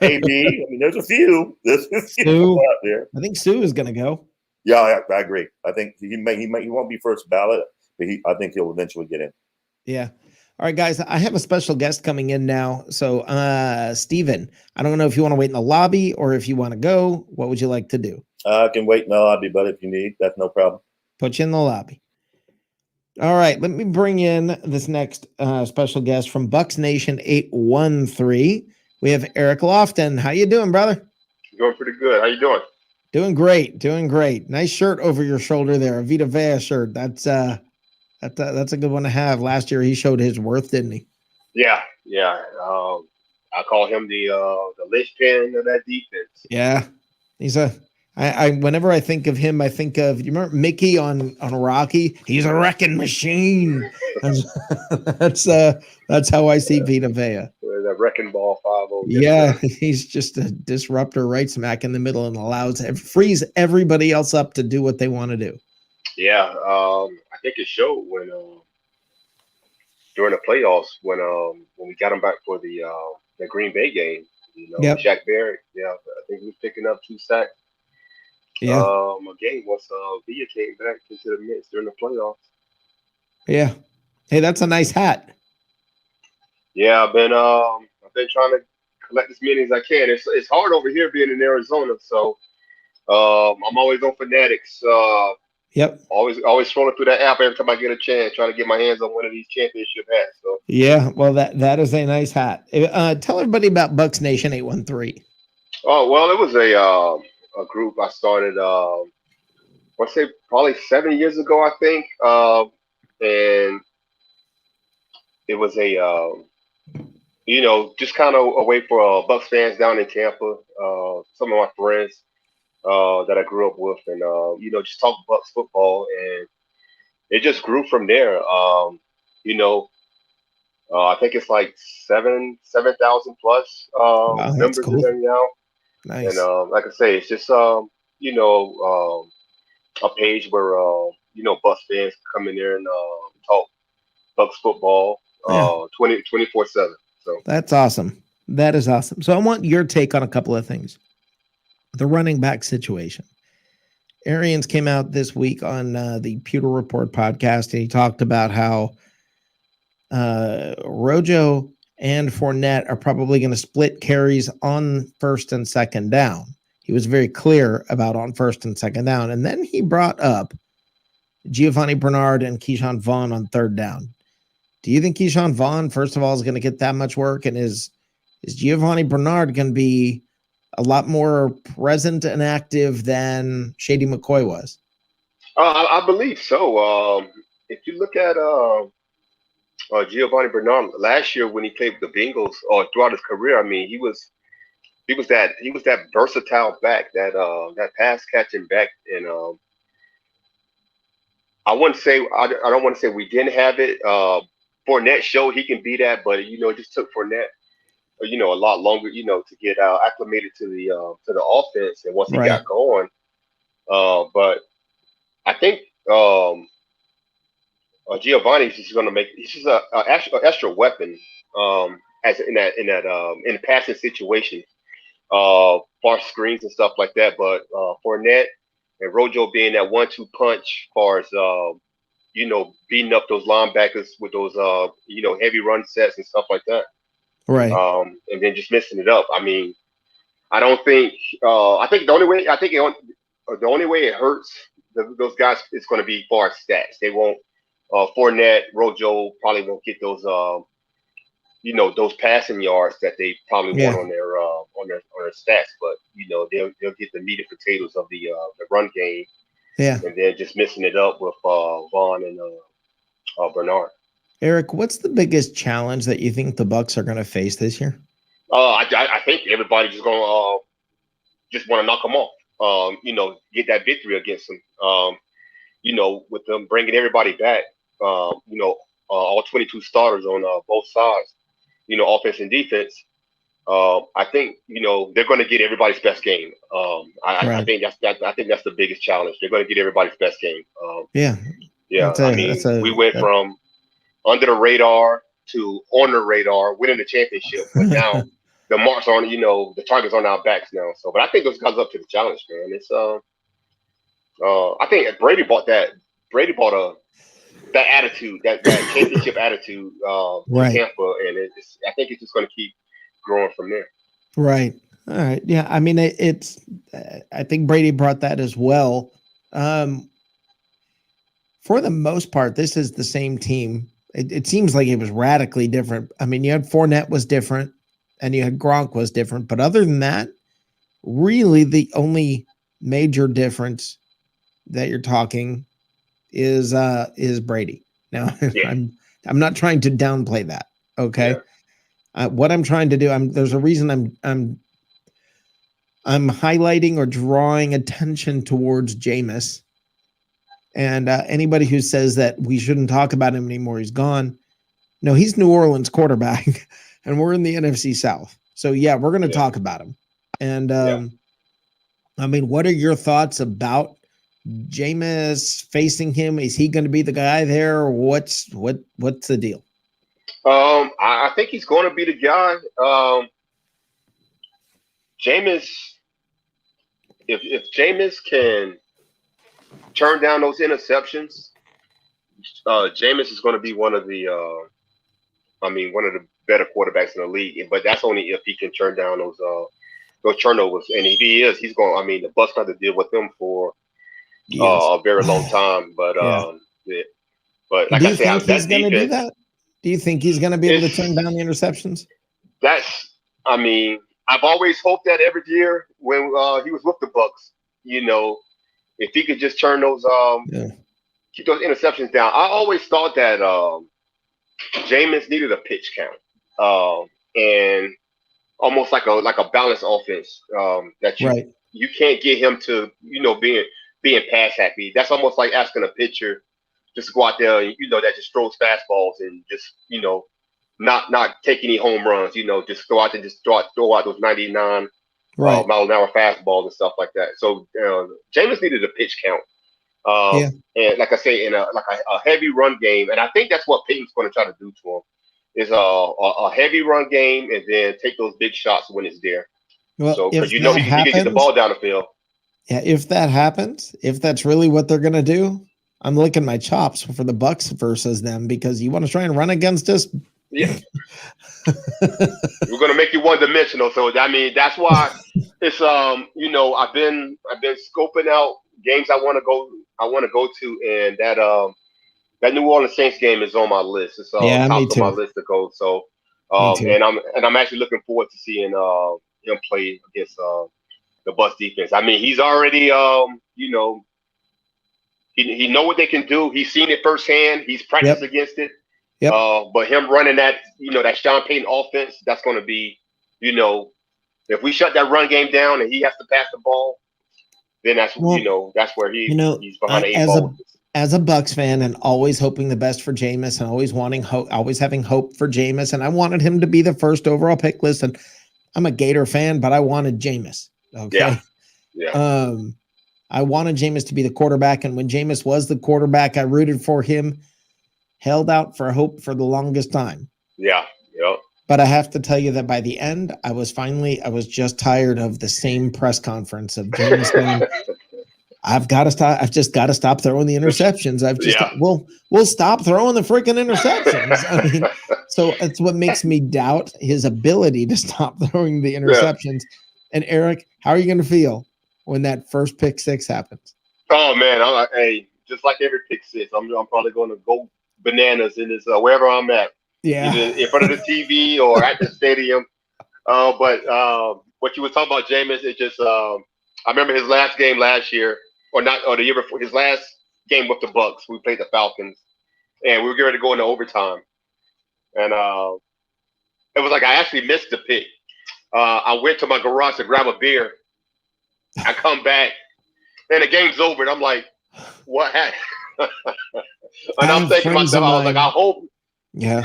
I mean, there's a few. There's a few out there. I think Sue is going to go. Yeah, I agree. I think he won't be first ballot, but I think he'll eventually get in. Yeah. All right, guys, I have a special guest coming in now. So, Steven, I don't know if you want to wait in the lobby or if you want to go. What would you like to do? I can wait in the lobby, but if you need, that's no problem. Put you in the lobby. All right, let me bring in this next special guest from Bucs Nation 813. We have Eric Lofton. How you doing, brother? Doing pretty good. How you doing? Doing great. Doing great. Nice shirt over your shoulder there, a Vita Vea shirt. That's a good one to have. Last year he showed his worth, didn't he? Yeah. I call him the linchpin of that defense. Yeah, Whenever I think of him, I think of, you remember Mickey on Rocky? He's a wrecking machine. That's how I see Vita Vea. That wrecking ball 5-0. Yeah, he's just a disruptor right smack in the middle and frees everybody else up to do what they want to do. Yeah, I think it showed when during the playoffs when we got him back for the Green Bay game. Yep. Shaq Barrett. Yeah, I think he was picking up 2 sacks. Yeah. A game once Villa came back into the mix during the playoffs. Yeah. Hey, that's a nice hat. Yeah, I've been trying to collect as many as I can. It's hard over here being in Arizona, so I'm always on Fanatics. Yep. Always scrolling through that app every time I get a chance, trying to get my hands on one of these championship hats. So yeah, well, that is a nice hat. Tell everybody about Bucs Nation 813. oh well, it was a group I started. Let's say probably 7 years ago, I think, and it was just kind of a way for Bucs fans down in Tampa. Some of my friends that I grew up with, and just talk Bucs football, and it just grew from there. I think it's like 7,000 plus Wow, that's members cool. in there now. Nice. And like I say, it's just a page where Bucs fans come in there and talk Bucs football Yeah. 24/7. So That's awesome. That is awesome. So I want your take on a couple of things. The running back situation. Arians came out this week on the Pewter Report podcast, and he talked about how Rojo and Fournette are probably going to split carries on first and second down. He was very clear about on first and second down. And then he brought up Giovanni Bernard and Keyshawn Vaughn on third down. Do you think Keyshawn Vaughn, first of all, is going to get that much work? And is Giovanni Bernard going to be a lot more present and active than Shady McCoy was? I believe so. If you look at Giovanni Bernard last year when he played with the Bengals, or throughout his career, I mean, he was that versatile back, that pass catching back, and I don't want to say we didn't have it. Fournette showed he can be that, but it just took Fournette a lot longer to get acclimated to the offense, and once he got going, but I think Giovanni's just going to he's just an extra weapon as in the passing situation, far screens and stuff like that. But Fournette and Rojo being that 1-2 punch, as far as beating up those linebackers with those heavy run sets and stuff like that. Right. And then just missing it up. I mean, I don't think. I think the only way it hurts those guys is going to be far as stats. They won't. Fournette, Rojo probably won't get those. Those passing yards that they probably want on their stats. But they'll get the meat and potatoes of the run game. Yeah. And then just missing it up with Vaughn and Bernard. Eric, what's the biggest challenge that you think the Bucs are going to face this year? I think everybody just going to just want to knock them off. Get that victory against them. With them bringing everybody back. All 22 starters on both sides. Offense and defense. I think they're going to get everybody's best game. I think that's the biggest challenge. They're going to get everybody's best game. Yeah. We went from under the radar to on the radar, winning the championship, but now the marks on the targets on our backs now. So, but I think those guys up to the challenge, man. It's I think Brady bought that attitude, that championship attitude to Tampa, and I think it's just going to keep growing from there. Right. All right. Yeah. I mean, I think Brady brought that as well. For the most part, this is the same team. It seems like it was radically different. I mean, you had Fournette was different and you had Gronk was different, but other than that, really the only major difference that you're talking is Brady. Now, yeah. I'm not trying to downplay that. Okay. Yeah. What I'm trying to do, there's a reason I'm I'm highlighting or drawing attention towards Jameis. And anybody who says that we shouldn't talk about him anymore, he's gone. No, he's New Orleans quarterback, and we're in the NFC South. So, yeah, we're going to talk about him. And, I mean, what are your thoughts about Jameis facing him? Is he going to be the guy there, or what's the deal? I think he's going to be the guy. Jameis, if Jameis can turn down those interceptions, Jameis is going to be one of the better quarterbacks in the league. But that's only if he can turn down those turnovers. And if he is, he's going. I mean, the Bucs got to deal with him for a very long time. But but like do I you said, think he's going to do that? Do you think he's going to be able to turn down the interceptions? I mean, I've always hoped that every year when he was with the Bucs, if he could just turn those keep those interceptions down. I always thought that Jameis needed a pitch count and almost like a balanced offense that you can't get him to being pass happy. That's almost like asking a pitcher just to go out there and that just throws fastballs and just not take any home runs. Just go out there and just throw out those 99 mile an hour fastballs and stuff like that. So Jameis needed a pitch count. And like I say, in a heavy run game, and I think that's what Peyton's going to try to do to him, is a heavy run game and then take those big shots when it's there. Well, so because he can get the ball down the field. Yeah, if that happens, if that's really what they're going to do, I'm licking my chops for the Bucs versus them, because you want to try and run against us. Yeah, we're going to make you one dimensional. So I mean, that's why it's I've been scoping out games I want to go to, and that New Orleans Saints game is on my list. It's top of my list to go. So and I'm actually looking forward to seeing him play against the Bucs defense. I mean, he's already he know what they can do. He's seen it firsthand. He's practiced against it. Yep. But him running that that Sean Payton offense, that's going to be if we shut that run game down and he has to pass the ball, then that's where he's behind the eight ball. As a Bucs fan and always hoping the best for Jameis and always always having hope for Jameis, and I wanted him to be the first overall pick. Listen, I'm a Gator fan, but I wanted Jameis. Okay. Yeah. I wanted Jameis to be the quarterback, and when Jameis was the quarterback, I rooted for him, held out for hope for the longest time. Yeah. Yep. But I have to tell you that by the end, I was just tired of the same press conference of Jameis saying, I've just got to stop throwing the interceptions. We'll stop throwing the freaking interceptions. I mean, so it's what makes me doubt his ability to stop throwing the interceptions. Yeah. And Eric, how are you going to feel when that first pick six happens? Oh man, just like every pick six, I'm probably going to go bananas in this wherever I'm at. Yeah, either in front of the TV or at the stadium. But what you were talking about, Jameis, it just I remember his last game last year, or the year before, his last game with the Bucs. We played the Falcons, and we were getting ready to go into overtime. And it was like I actually missed the pick. I went to my garage to grab a beer. I come back, and the game's over, and I'm like, what happened? And I'm thinking to myself, I was like, I hope. Yeah.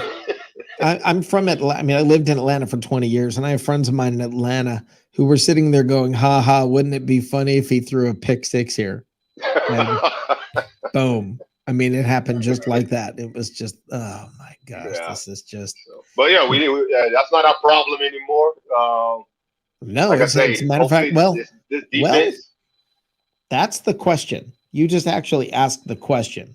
I'm from Atlanta. I mean, I lived in Atlanta for 20 years, and I have friends of mine in Atlanta who were sitting there going, ha ha, wouldn't it be funny if he threw a pick six here? And boom. I mean, it happened just like that. It was just, oh my gosh, this is just. But yeah, that's not our problem anymore. No, like it's a matter of fact, this defense. That's the question. You just actually asked the question.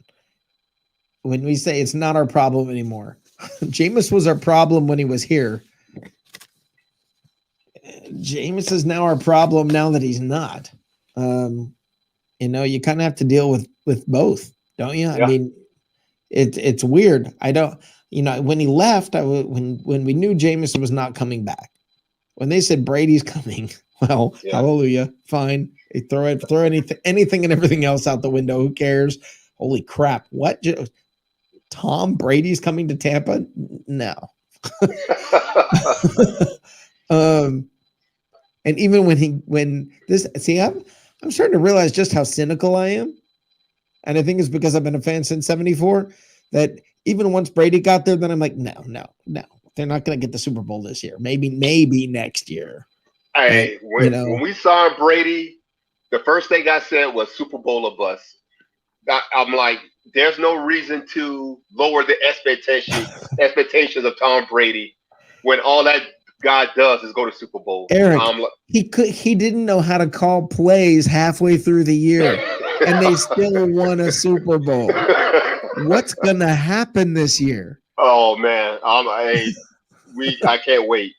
When we say it's not our problem anymore, Jameis was our problem when he was here. Jameis is now our problem now that he's not. You kind of have to deal with both, don't you? Yeah. I mean, it's weird. I don't, when he left, when we knew Jameis was not coming back, when they said Brady's coming, well, hallelujah, fine. They throw anything and everything else out the window. Who cares? Holy crap! What? Tom Brady's coming to Tampa? No. And even when I'm starting to realize just how cynical I am. And I think it's because I've been a fan since 74 that even once Brady got there, then I'm like, no. They're not going to get the Super Bowl this year. Maybe next year. Hey, And, when we saw Brady, the first thing I said was Super Bowl or bust. I'm like, there's no reason to lower the expectations of Tom Brady when all that guy does is go to Super Bowl. Eric, he didn't know how to call plays halfway through the year, and they still won a Super Bowl. What's gonna happen this year? Oh man, I can't wait.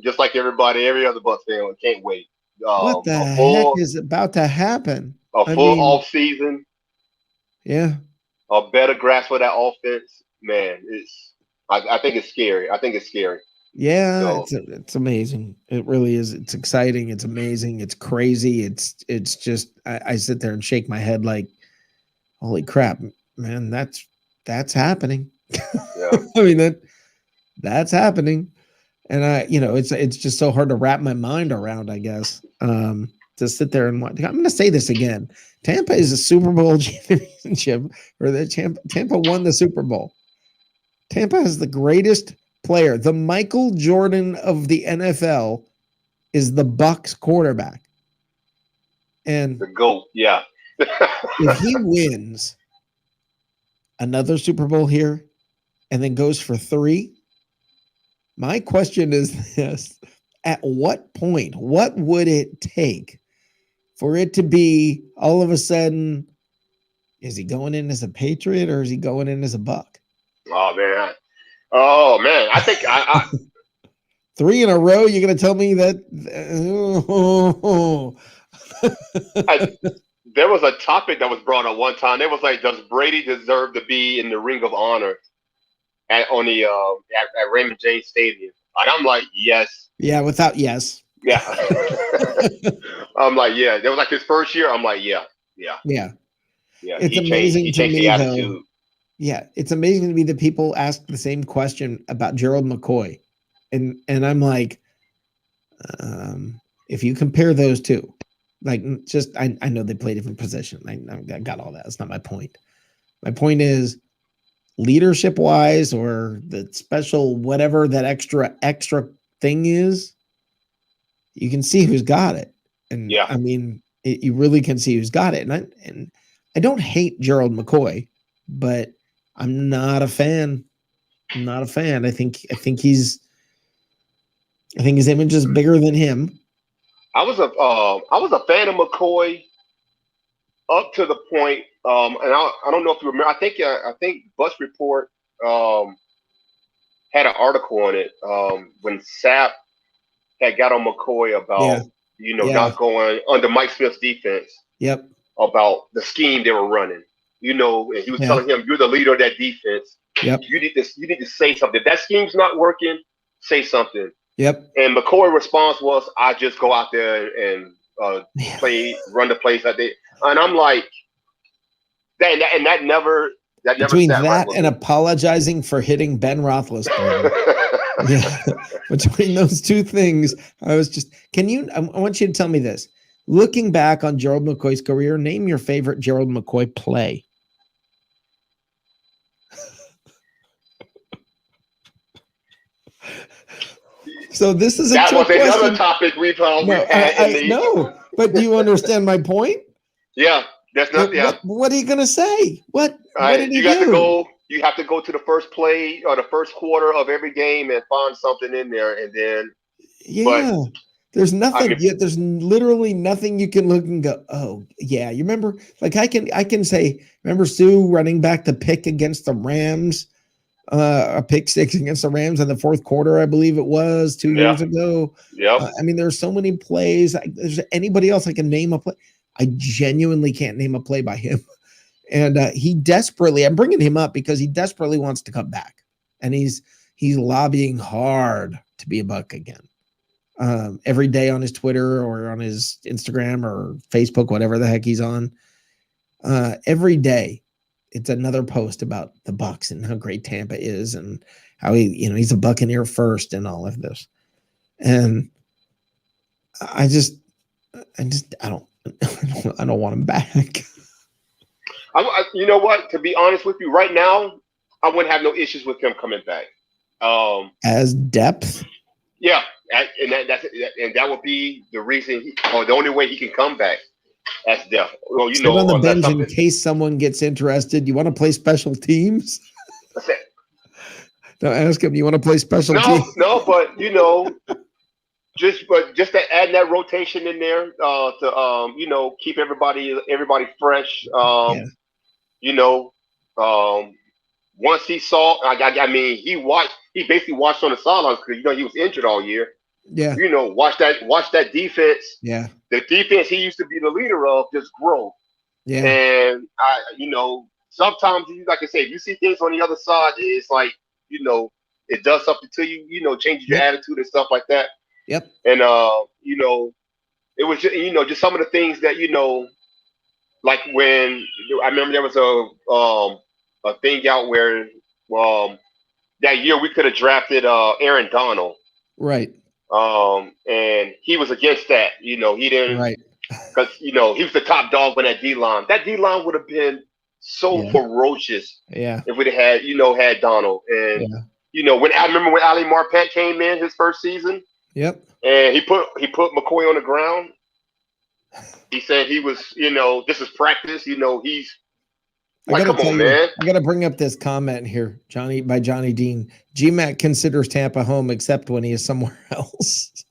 Just like every other Bucs fan, I can't wait. What the heck is about to happen? A full off season. Yeah. A better grasp of that offense, man. I think it's scary. Yeah, so, it's amazing. It really is. It's exciting. It's amazing. It's crazy. It's just I sit there and shake my head like, holy crap, man, that's happening. Yeah. I mean that's happening. And it's just so hard to wrap my mind around, I guess. To sit there and watch. I'm going to say this again. Tampa is a Super Bowl championship, or Tampa won the Super Bowl. Tampa has the greatest player. The Michael Jordan of the NFL is the Bucs quarterback. And the GOAT, yeah. if he wins another Super Bowl here and then goes for 3, my question is this: at what point, what would it take for it to be all of a sudden, is he going in as a Patriot or is he going in as a Buck? Oh man, I think I 3 in a row. You're going to tell me that? There was a topic that was brought up one time. It was like, does Brady deserve to be in the Ring of Honor at Raymond James Stadium? And I'm like, yes. Yeah, without yes. Yeah. I'm like, yeah. That was like his first year. I'm like, yeah. It's amazing to me, though. Yeah, it's amazing to me that people ask the same question about Gerald McCoy, and I'm like, if you compare those two, like, just I know they play different positions. I got all that. That's not my point. My point is, leadership wise, or the special whatever that extra thing is, you can see who's got it. And yeah, I mean, you really can see who's got it. And I don't hate Gerald McCoy, but I'm not a fan. I'm not a fan. I think his image is bigger than him. I was a fan of McCoy up to the point, and I don't know if you remember. I think Bucs Report had an article on it when Sapp had got on McCoy about not going under Mike Smith's defense. Yep. About the scheme they were running, and he was telling him, "You're the leader of that defense. Yep. You need to say something. If that scheme's not working, say something." Yep. And McCoy's response was, "I just go out there and run the plays like they." And I'm like, that never between that and apologizing for hitting Ben Roethlisberger. Yeah, between those two things, I was just. I want you to tell me this. Looking back on Gerald McCoy's career, name your favorite Gerald McCoy play. So this is that was another topic we've had. No, but do you understand my point? Yeah, that's not. What are you going to say? What did he do? You have to go to the first play or the first quarter of every game and find something in there, and then. Yeah. But, there's nothing. There's literally nothing you can look and go, oh yeah. You remember? Like I can say, remember Sue running back the pick against the Rams, a pick 6 against the Rams in the 4th quarter, I believe it was 2 years ago. Yeah. I mean, there's so many plays. There's anybody else I can name a play. I genuinely can't name a play by him. And he desperately, I'm bringing him up because he desperately wants to come back, and he's lobbying hard to be a Buck again. Every day on his Twitter or on his Instagram or Facebook, whatever the heck he's on, every day it's another post about the Bucs and how great Tampa is and how he's a Buccaneer first and all of this. And I don't I don't want him back. You know what? To be honest with you, right now, I wouldn't have no issues with him coming back. As depth. Yeah, that would be the reason, or the only way he can come back as depth. Well, you Sit know, on the unless bench in something. case someone gets interested. You want to play special teams? That's it. Don't ask him. You want to play special No, teams? no, but you know, just to add that rotation in there, you know, keep everybody fresh. Yeah. You know, once he saw, I mean, he basically watched on the sidelines because you know he was injured all year. Yeah. You know, watch that defense. Yeah. The defense he used to be the leader of just grow. Yeah. And you know, sometimes like I say, if you see things on the other side, it's like, you know, it does something to you. You know, changes your attitude and stuff like that. Yep. And you know, it was just, you know, just some of the things that, you know, like when I remember there was a thing out where that year we could have drafted Aaron Donald. Right. And he was against that. You know, he didn't. Right. Because, you know, he was the top dog on that D line. That D line would have been so ferocious if we'd have had Donald. And you know, I remember when Ali Marpet came in his first season. Yep. And he put McCoy on the ground. He said he was, you know, this is practice. You know, he's like, come on, man. I got to bring up this comment here, by Johnny Dean. GMAC considers Tampa home except when he is somewhere else.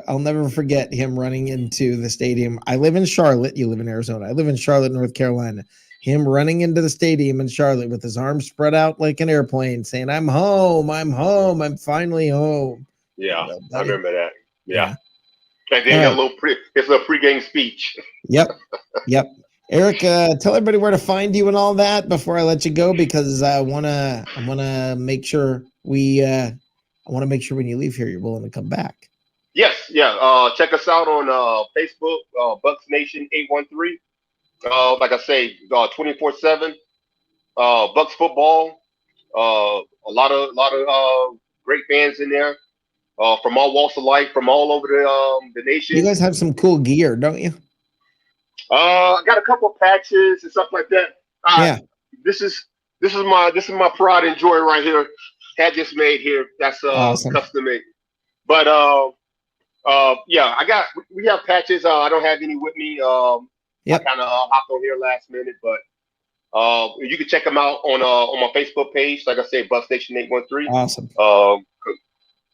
I'll never forget him running into the stadium. I live in Charlotte. You live in Arizona. I live in Charlotte, North Carolina. Him running into the stadium in Charlotte with his arms spread out like an airplane saying, I'm home. I'm home. I'm finally home. Yeah, I remember that. Yeah. And then his little pregame speech. Yep. Eric, tell everybody where to find you and all that before I let you go, because I want to make sure when you leave here, you're willing to come back. Yes, yeah. Check us out on Facebook, Bucs Nation 813. Like I say, 24/7. Bucs football. A lot of great fans in there. From all walks of life, from all over the nation. You guys have some cool gear, don't you? I got a couple of patches and stuff like that. Yeah. This is my pride and joy right here. Had this made here. That's awesome. Custom made. But yeah, we have patches. I don't have any with me. I kind of hopped on here last minute, but you can check them out on my Facebook page. Like I say, Bucs Nation 813. Awesome.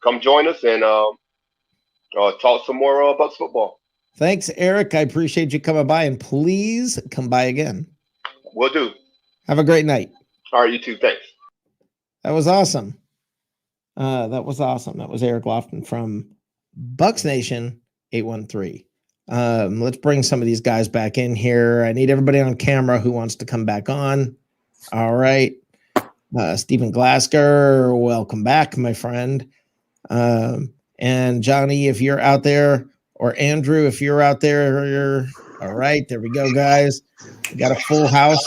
Come join us and talk some more Bucs football. Thanks, Eric. I appreciate you coming by, and please come by again. Will do. Have a great night. All right, you too. Thanks. That was awesome. That was Eric Lofton from Bucs Nation 813. Let's bring some of these guys back in here. I need everybody on camera who wants to come back on. All right. Stephen Glasgow, welcome back, my friend. And Johnny, if you're out there, or Andrew, if you're out there, you're all right. There we go, guys. We got a full house.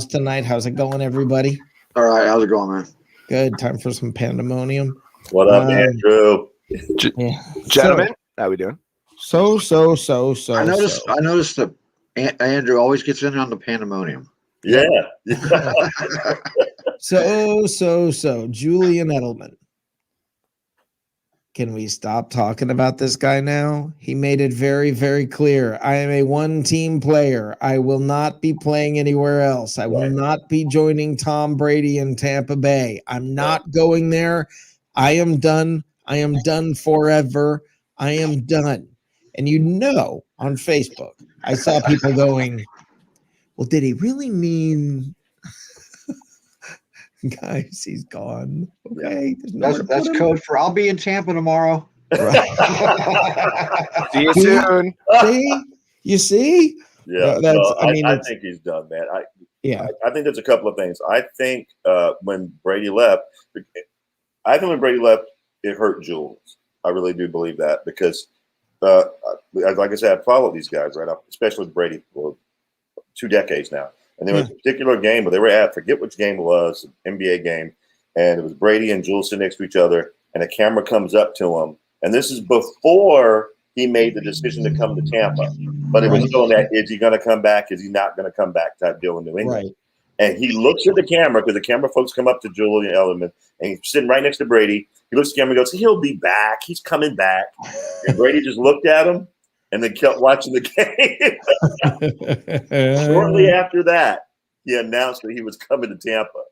Tonight. How's it going, everybody? All right. How's it going, man? Good. Time for some Pandemonium. What up, Andrew? Gentlemen, how we doing? So. I noticed that Andrew always gets in on the Pandemonium. Yeah. So. Julian Edelman. Can we stop talking about this guy now? He made it very, very clear. I am a one-team player. I will not be playing anywhere else. I will not be joining Tom Brady in Tampa Bay. I'm not going there. I am done. I am done forever. I am done. And on Facebook, I saw people going, well, did he really mean... Guys, he's gone. Okay. That's code for I'll be in Tampa tomorrow. Right. See you soon. You see? Yeah. I think he's done, man. I think there's a couple of things. I think when Brady left, it hurt Jules. I really do believe that because, like I said, I followed these guys, right? Especially with Brady for 2 decades now. And there was a particular game where they were at, forget which game it was, an NBA game, and it was Brady and Jules sitting next to each other, and a camera comes up to him, and this is before he made the decision to come to Tampa, but it was still that, is he going to come back? Is he not going to come back type deal in New England? Right. And he looks at the camera because the camera folks come up to Julian Edelman, and he's sitting right next to Brady. He looks at the camera and goes, he'll be back. He's coming back. And Brady just looked at him and then kept watching the game. Shortly after that, he announced that he was coming to Tampa.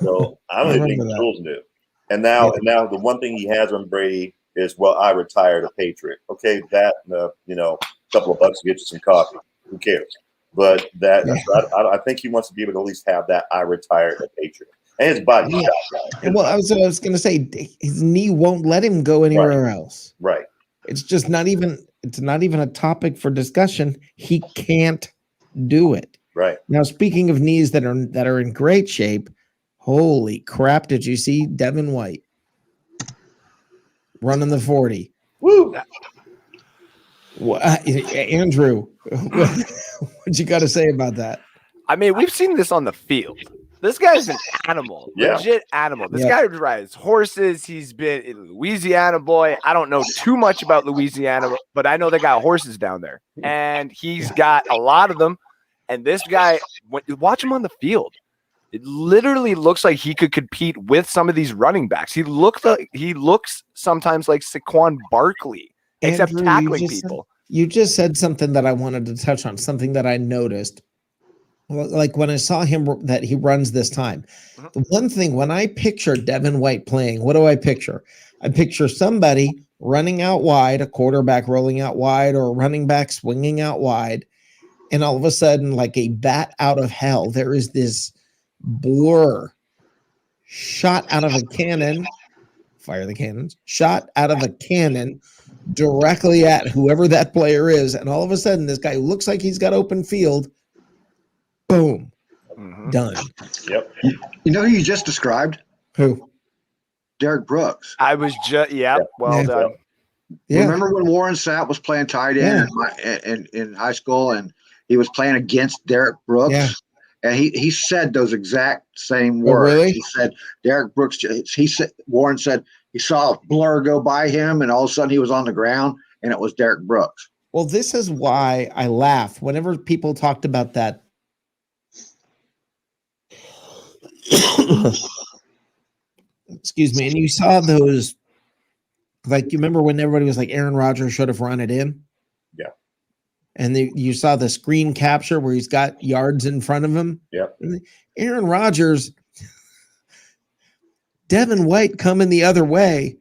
So I don't even think Jules knew. And now the one thing he has on Brady is, well, I retired a Patriot. Okay, that, a couple of bucks to get you some coffee. Who cares? But I think he wants to be able to at least have that I retired a Patriot. And his body shot. Right? Well, I was going to say his knee won't let him go anywhere else. Right. It's just not even a topic for discussion. He can't do it. Right. Now, speaking of knees that are in great shape, holy crap, did you see Devin White running the 40? Woo! Andrew, what you got to say about that? I mean, we've seen this on the field. This guy's an animal, legit animal. This guy rides horses. He's been in Louisiana, boy. I don't know too much about Louisiana, but I know they got horses down there, and he's got a lot of them. And this guy, when you watch him on the field, it literally looks like he could compete with some of these running backs. He looks sometimes like Saquon Barkley, except Andrew, tackling people. You just said something that I wanted to touch on, something that I noticed. Like when I saw him that he runs this time, the one thing when I picture Devin White playing, what do I picture? I picture somebody running out wide, a quarterback rolling out wide, or a running back swinging out wide. And all of a sudden, like a bat out of hell, there is this blur shot out of a cannon. Fire the cannons. Shot out of a cannon directly at whoever that player is. And all of a sudden, this guy who looks like he's got open field, boom, done. Yep. You know who you just described? Who? Derek Brooks. I was just, well done. Yeah. Remember when Warren Sapp was playing tight end in high school, and he was playing against Derek Brooks? Yeah. And he said those exact same words. Really? He said Derek Brooks. Warren said he saw a blur go by him, and all of a sudden he was on the ground, and it was Derek Brooks. Well, this is why I laugh whenever people talked about that. Excuse me. And you saw those, like, you remember when everybody was like, Aaron Rodgers should have run it in? Yeah. And you saw the screen capture where he's got yards in front of him. Yep. Aaron Rodgers, Devin White coming the other way.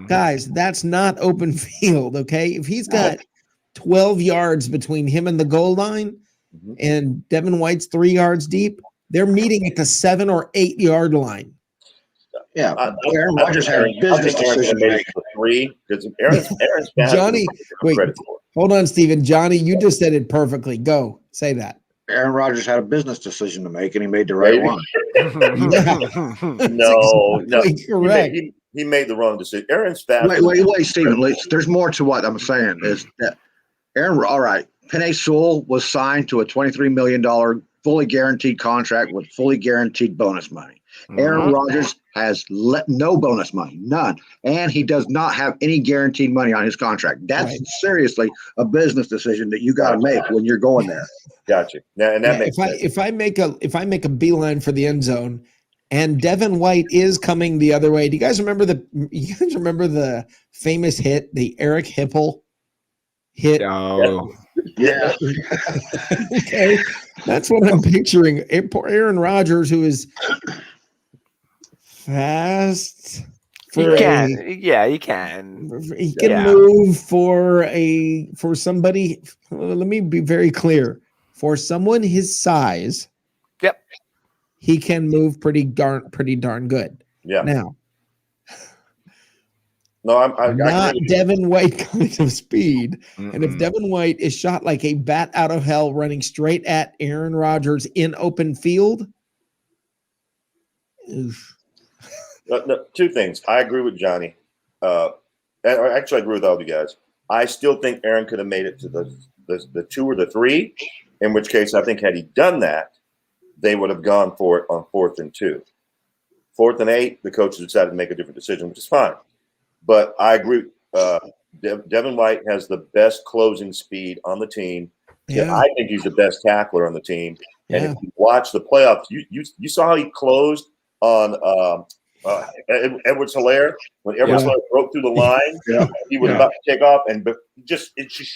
Guys, that's not open field, okay? If he's got 12 yards between him and the goal line and Devin White's 3 yards deep, they're meeting at the 7 or 8 yard line. Yeah, Aaron Rodgers had a business decision to make. 3 because Aaron's Johnny, wait, hold on, Steven. Johnny, you just said it perfectly. Go, say that. Aaron Rodgers had a business decision to make, and he made the right one. No, correct. He made the wrong decision. Aaron's fast. Wait, Steven. There's more to what I'm saying. Is that Aaron? All right, Penei Sewell was signed to a $23 million fully guaranteed contract with fully guaranteed bonus money. Aaron Rodgers has no bonus money, none, and he does not have any guaranteed money on his contract. That's seriously a business decision that you got to make when you're going there. Gotcha. And that makes sense. If I make a beeline for the end zone, and Devin White is coming the other way. Do you guys remember the famous hit, the Eric Hipple hit? Oh. Yeah. Okay, that's what I'm picturing. Poor Aaron Rodgers, who is fast. He can move for somebody. Let me be very clear. For someone his size, he can move pretty darn good. Yeah. Now, no, I'm not Devin White kind of speed. And if Devin White is shot like a bat out of hell running straight at Aaron Rodgers in open field, oof. No, 2 things. I agree with Johnny. Actually, I agree with all of you guys. I still think Aaron could have made it to the 2 or the 3, in which case I think had he done that, they would have gone for it on 4th and 2. 4th and 8, the coaches decided to make a different decision, which is fine. But I agree. Devin White has the best closing speed on the team. Yeah. I think he's the best tackler on the team. Yeah. And if you watch the playoffs, you saw how he closed on Edwards-Helaire when Edwards-Helaire broke through the line. He was about to take off, and it just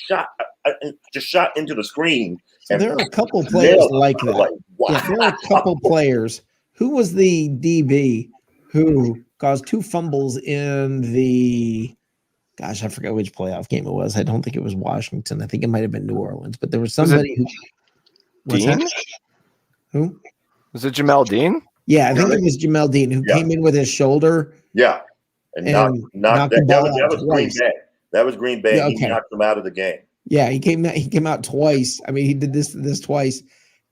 shot into the screen. So there are a couple players like that. Like, wow. Yeah, there are a couple players. Who was the DB who caused 2 fumbles in the? Gosh, I forgot which playoff game it was. I don't think it was Washington. I think it might have been New Orleans, but there was somebody who. Dean? Who? Was it Jamel Dean? Yeah, I think it was Jamel Dean who came in with his shoulder. Yeah, and knocked that. That was Green Bay. That was Green Bay. Yeah, okay. He knocked them out of the game. Yeah, he came out twice. I mean, he did this twice.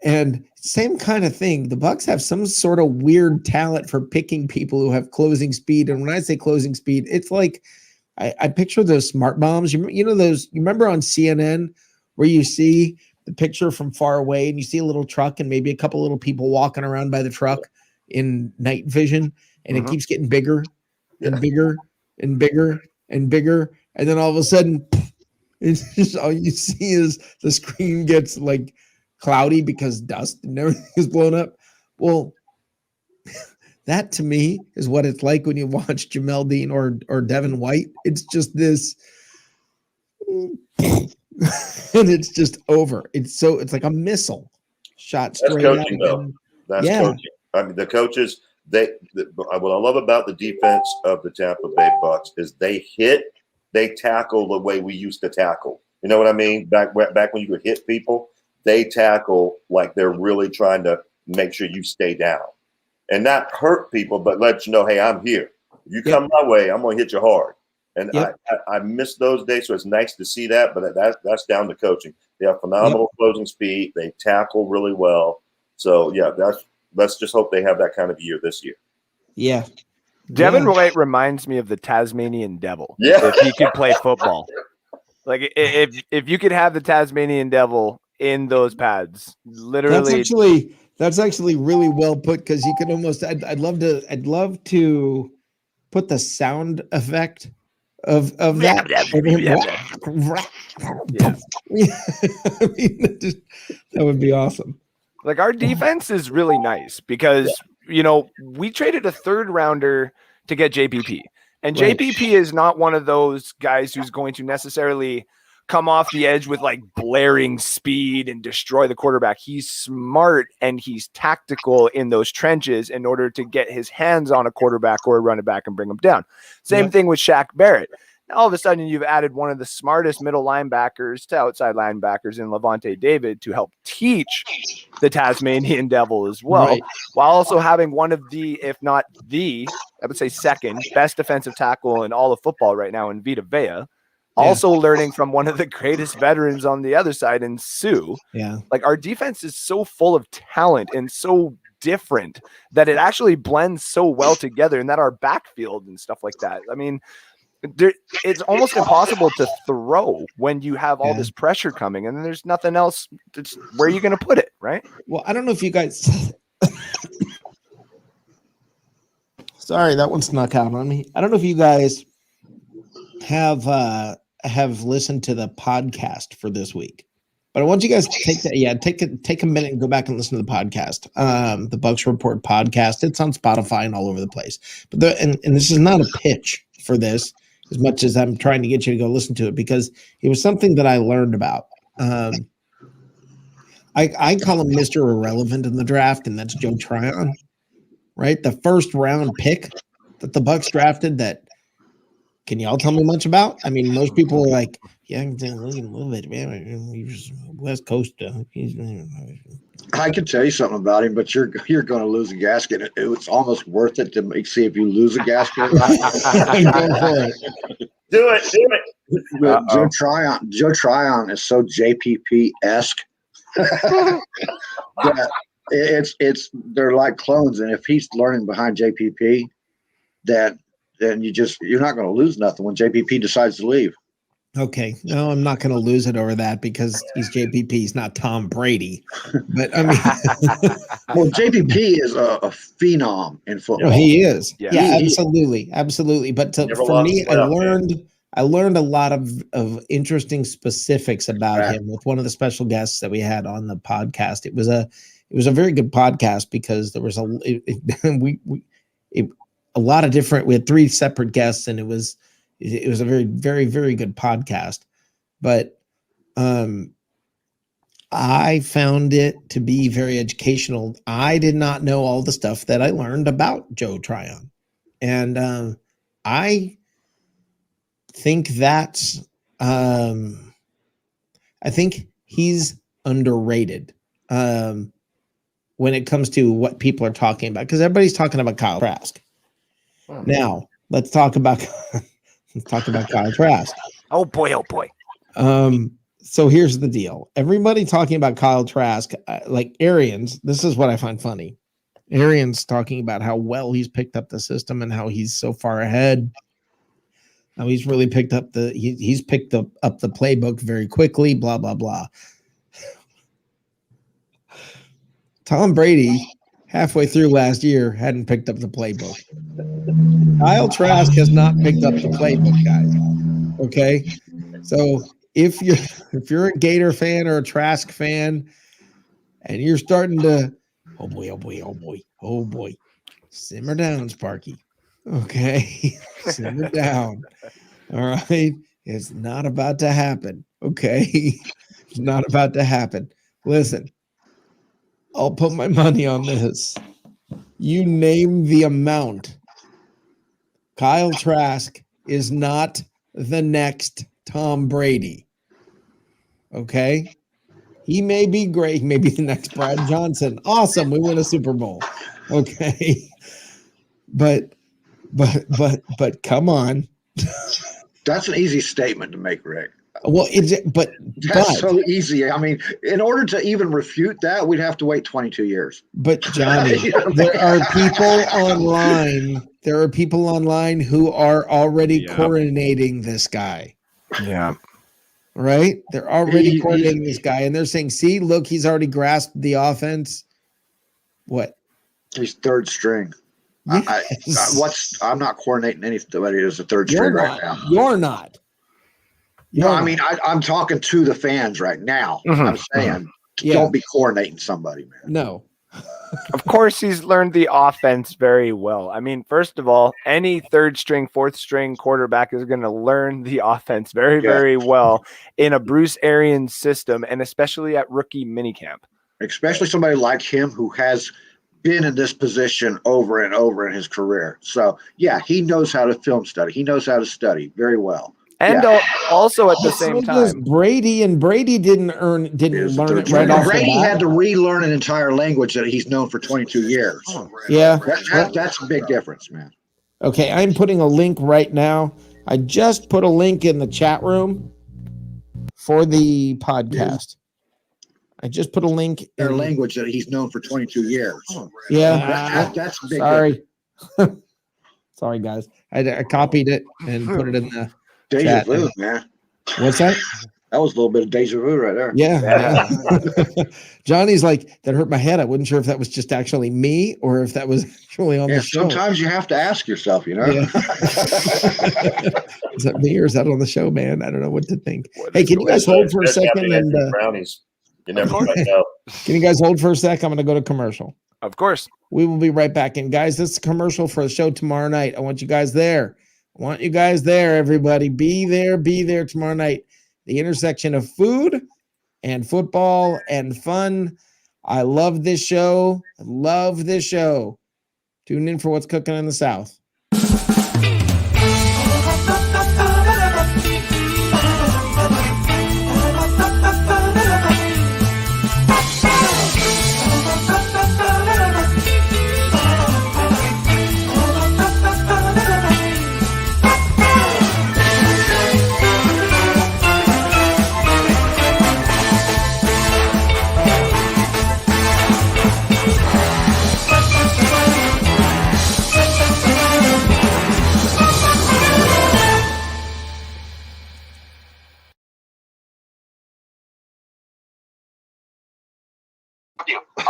And same kind of thing. The Bucs have some sort of weird talent for picking people who have closing speed. And when I say closing speed, it's like I picture those smart bombs. You know those. You remember on CNN where you see the picture from far away and you see a little truck and maybe a couple little people walking around by the truck in night vision, and it keeps getting bigger and bigger and bigger and bigger, and then all of a sudden, it's just all you see is the screen gets like cloudy because dust and everything is blown up. Well, that to me is what it's like when you watch Jamel Dean or Devin White. It's just this, and it's just over. It's like a missile shot straight That's coaching, though. That's yeah. coaching. I mean, the coaches. What I love about the defense of the Tampa Bay Bucs is they tackle the way we used to tackle. You know what I mean? Back when you could hit people, they tackle like they're really trying to make sure you stay down and not hurt people, but let you know, hey, I'm here. If you come my way, I'm going to hit you hard. And I miss those days, so it's nice to see that, but that's down to coaching. They have phenomenal closing speed. They tackle really well. So, let's just hope they have that kind of year this year. Yeah. Devin White reminds me of the Tasmanian Devil. Yeah. If he could play football. Like if you could have the Tasmanian Devil in those pads, literally. That's actually really well put, because you could almost I'd love to put the sound effect of that. I mean, that would be awesome. Like, our defense is really nice because, we traded a 3rd rounder to get JPP. And JPP is not one of those guys who's going to necessarily come off the edge with like blaring speed and destroy the quarterback. He's smart and he's tactical in those trenches in order to get his hands on a quarterback or a running back and bring him down. Same thing with Shaq Barrett. Now, all of a sudden, you've added one of the smartest middle linebackers to outside linebackers in Levante David to help teach the Tasmanian Devil as well, while also having one of the, if not the, I would say second best defensive tackle in all of football right now in Vita Vea. Also learning from one of the greatest veterans on the other side in Sue. Yeah. Like, our defense is so full of talent and so different that it actually blends so well together, and that our backfield and stuff like that. I mean, it's almost impossible to throw when you have all this pressure coming, and then there's nothing else. Where are you going to put it, right? Well, I don't know if you guys sorry, that one snuck out on me. I don't know if you guys have listened to the podcast for this week, but I want you guys to take a minute and go back and listen to the podcast, the Bucs Report podcast. It's on Spotify and all over the place. But and this is not a pitch for this, as much as I'm trying to get you to go listen to it, because it was something that I learned about. I call him Mr. Irrelevant in the draft, and that's Joe Tryon, right? The 1st round pick that the Bucs drafted that, can y'all tell me much about? I mean, most people are like, yeah, I can tell you a little bit, man. He's West Coast. I can tell you something about him, but you're going to lose a gasket. It's almost worth it to see if you lose a gasket. Go for it. Do it. Joe Tryon is so JPP-esque that they're like clones, and if he's learning behind JPP, then you're not going to lose nothing when JPP decides to leave. Okay, no, I'm not going to lose it over that because he's JPP. He's not Tom Brady. But I mean, Well, JPP is a phenom in football. well, he is. Yeah. Yeah, absolutely, absolutely. But Never for lost me, a playoff game. I learned a lot of interesting specifics about Right. him with one of the special guests that we had on the podcast. It was a very good podcast because there was a lot of different. We had 3 separate guests, and it was a very, very, very good podcast. But I found it to be very educational. I did not know all the stuff that I learned about Joe Tryon. And I think that's I think he's underrated when it comes to what people are talking about, because everybody's talking about Kyle Trask. Now, let's talk about Kyle Trask. Oh boy, oh boy. So here's the deal. Everybody talking about Kyle Trask, like Arians, this is what I find funny. Arians talking about how well he's picked up the system and how he's so far ahead. How he's really picked up he's picked up the playbook very quickly, blah, blah, blah. Tom Brady, halfway through last year, hadn't picked up the playbook. Kyle Trask has not picked up the playbook, guys. Okay? So if you're a Gator fan or a Trask fan, and you're starting to, oh boy, simmer down, Sparky. Okay, simmer down. All right, it's not about to happen. Okay, it's not about to happen. Listen, I'll put my money on this. You name the amount. Kyle Trask is not the next Tom Brady. Okay, he may be great. He may be the next Brad Johnson. Awesome, we win a Super Bowl. Okay, but come on. That's an easy statement to make, Rick. Well, but so easy. I mean, in order to even refute that, we'd have to wait 22 years. But Johnny, there are people online. There are people online who are already coronating this guy. Yeah. Right? They're already coordinating this guy, and they're saying, see, look, he's already grasped the offense. What? He's third string. Yes. I'm not coordinating anybody as a third string right now. You're not. No, I mean, I'm talking to the fans right now. I'm saying, don't be coordinating somebody, man. No. Of course, he's learned the offense very well. I mean, first of all, any third string, fourth string quarterback is going to learn the offense very, very well in a Bruce Arians system, and especially at rookie minicamp. Especially somebody like him who has been in this position over and over in his career. So, yeah, he knows how to film study. He knows how to study very well. And also at the same time, Brady didn't learn it right off the bat. Brady had to relearn an entire language that he's known for 22 years. Yeah. That's a big difference, man. Okay, I'm putting a link right now. I just put a link in the chat room for the podcast. I just put a link in their language that he's known for 22 years. Yeah. That's a big Sorry. Sorry, guys. I copied it and put it in the deja vu, man. What's that? That was a little bit of deja vu right there. Yeah. Johnny's like, that hurt my head. I wasn't sure if that was just actually me or if that was actually on the show. Sometimes you have to ask yourself, you know. Yeah. Is that me or is that on the show, man? I don't know what to think. Hey, can you guys hold for a second? And brownies. You never quite know. Can you guys hold for a sec? I'm going to go to commercial. Of course. We will be right back. And guys, this is a commercial for the show tomorrow night. I want you guys there. Everybody. Be there tomorrow night. The intersection of food and football and fun. I love this show. Tune in for what's cooking in the South.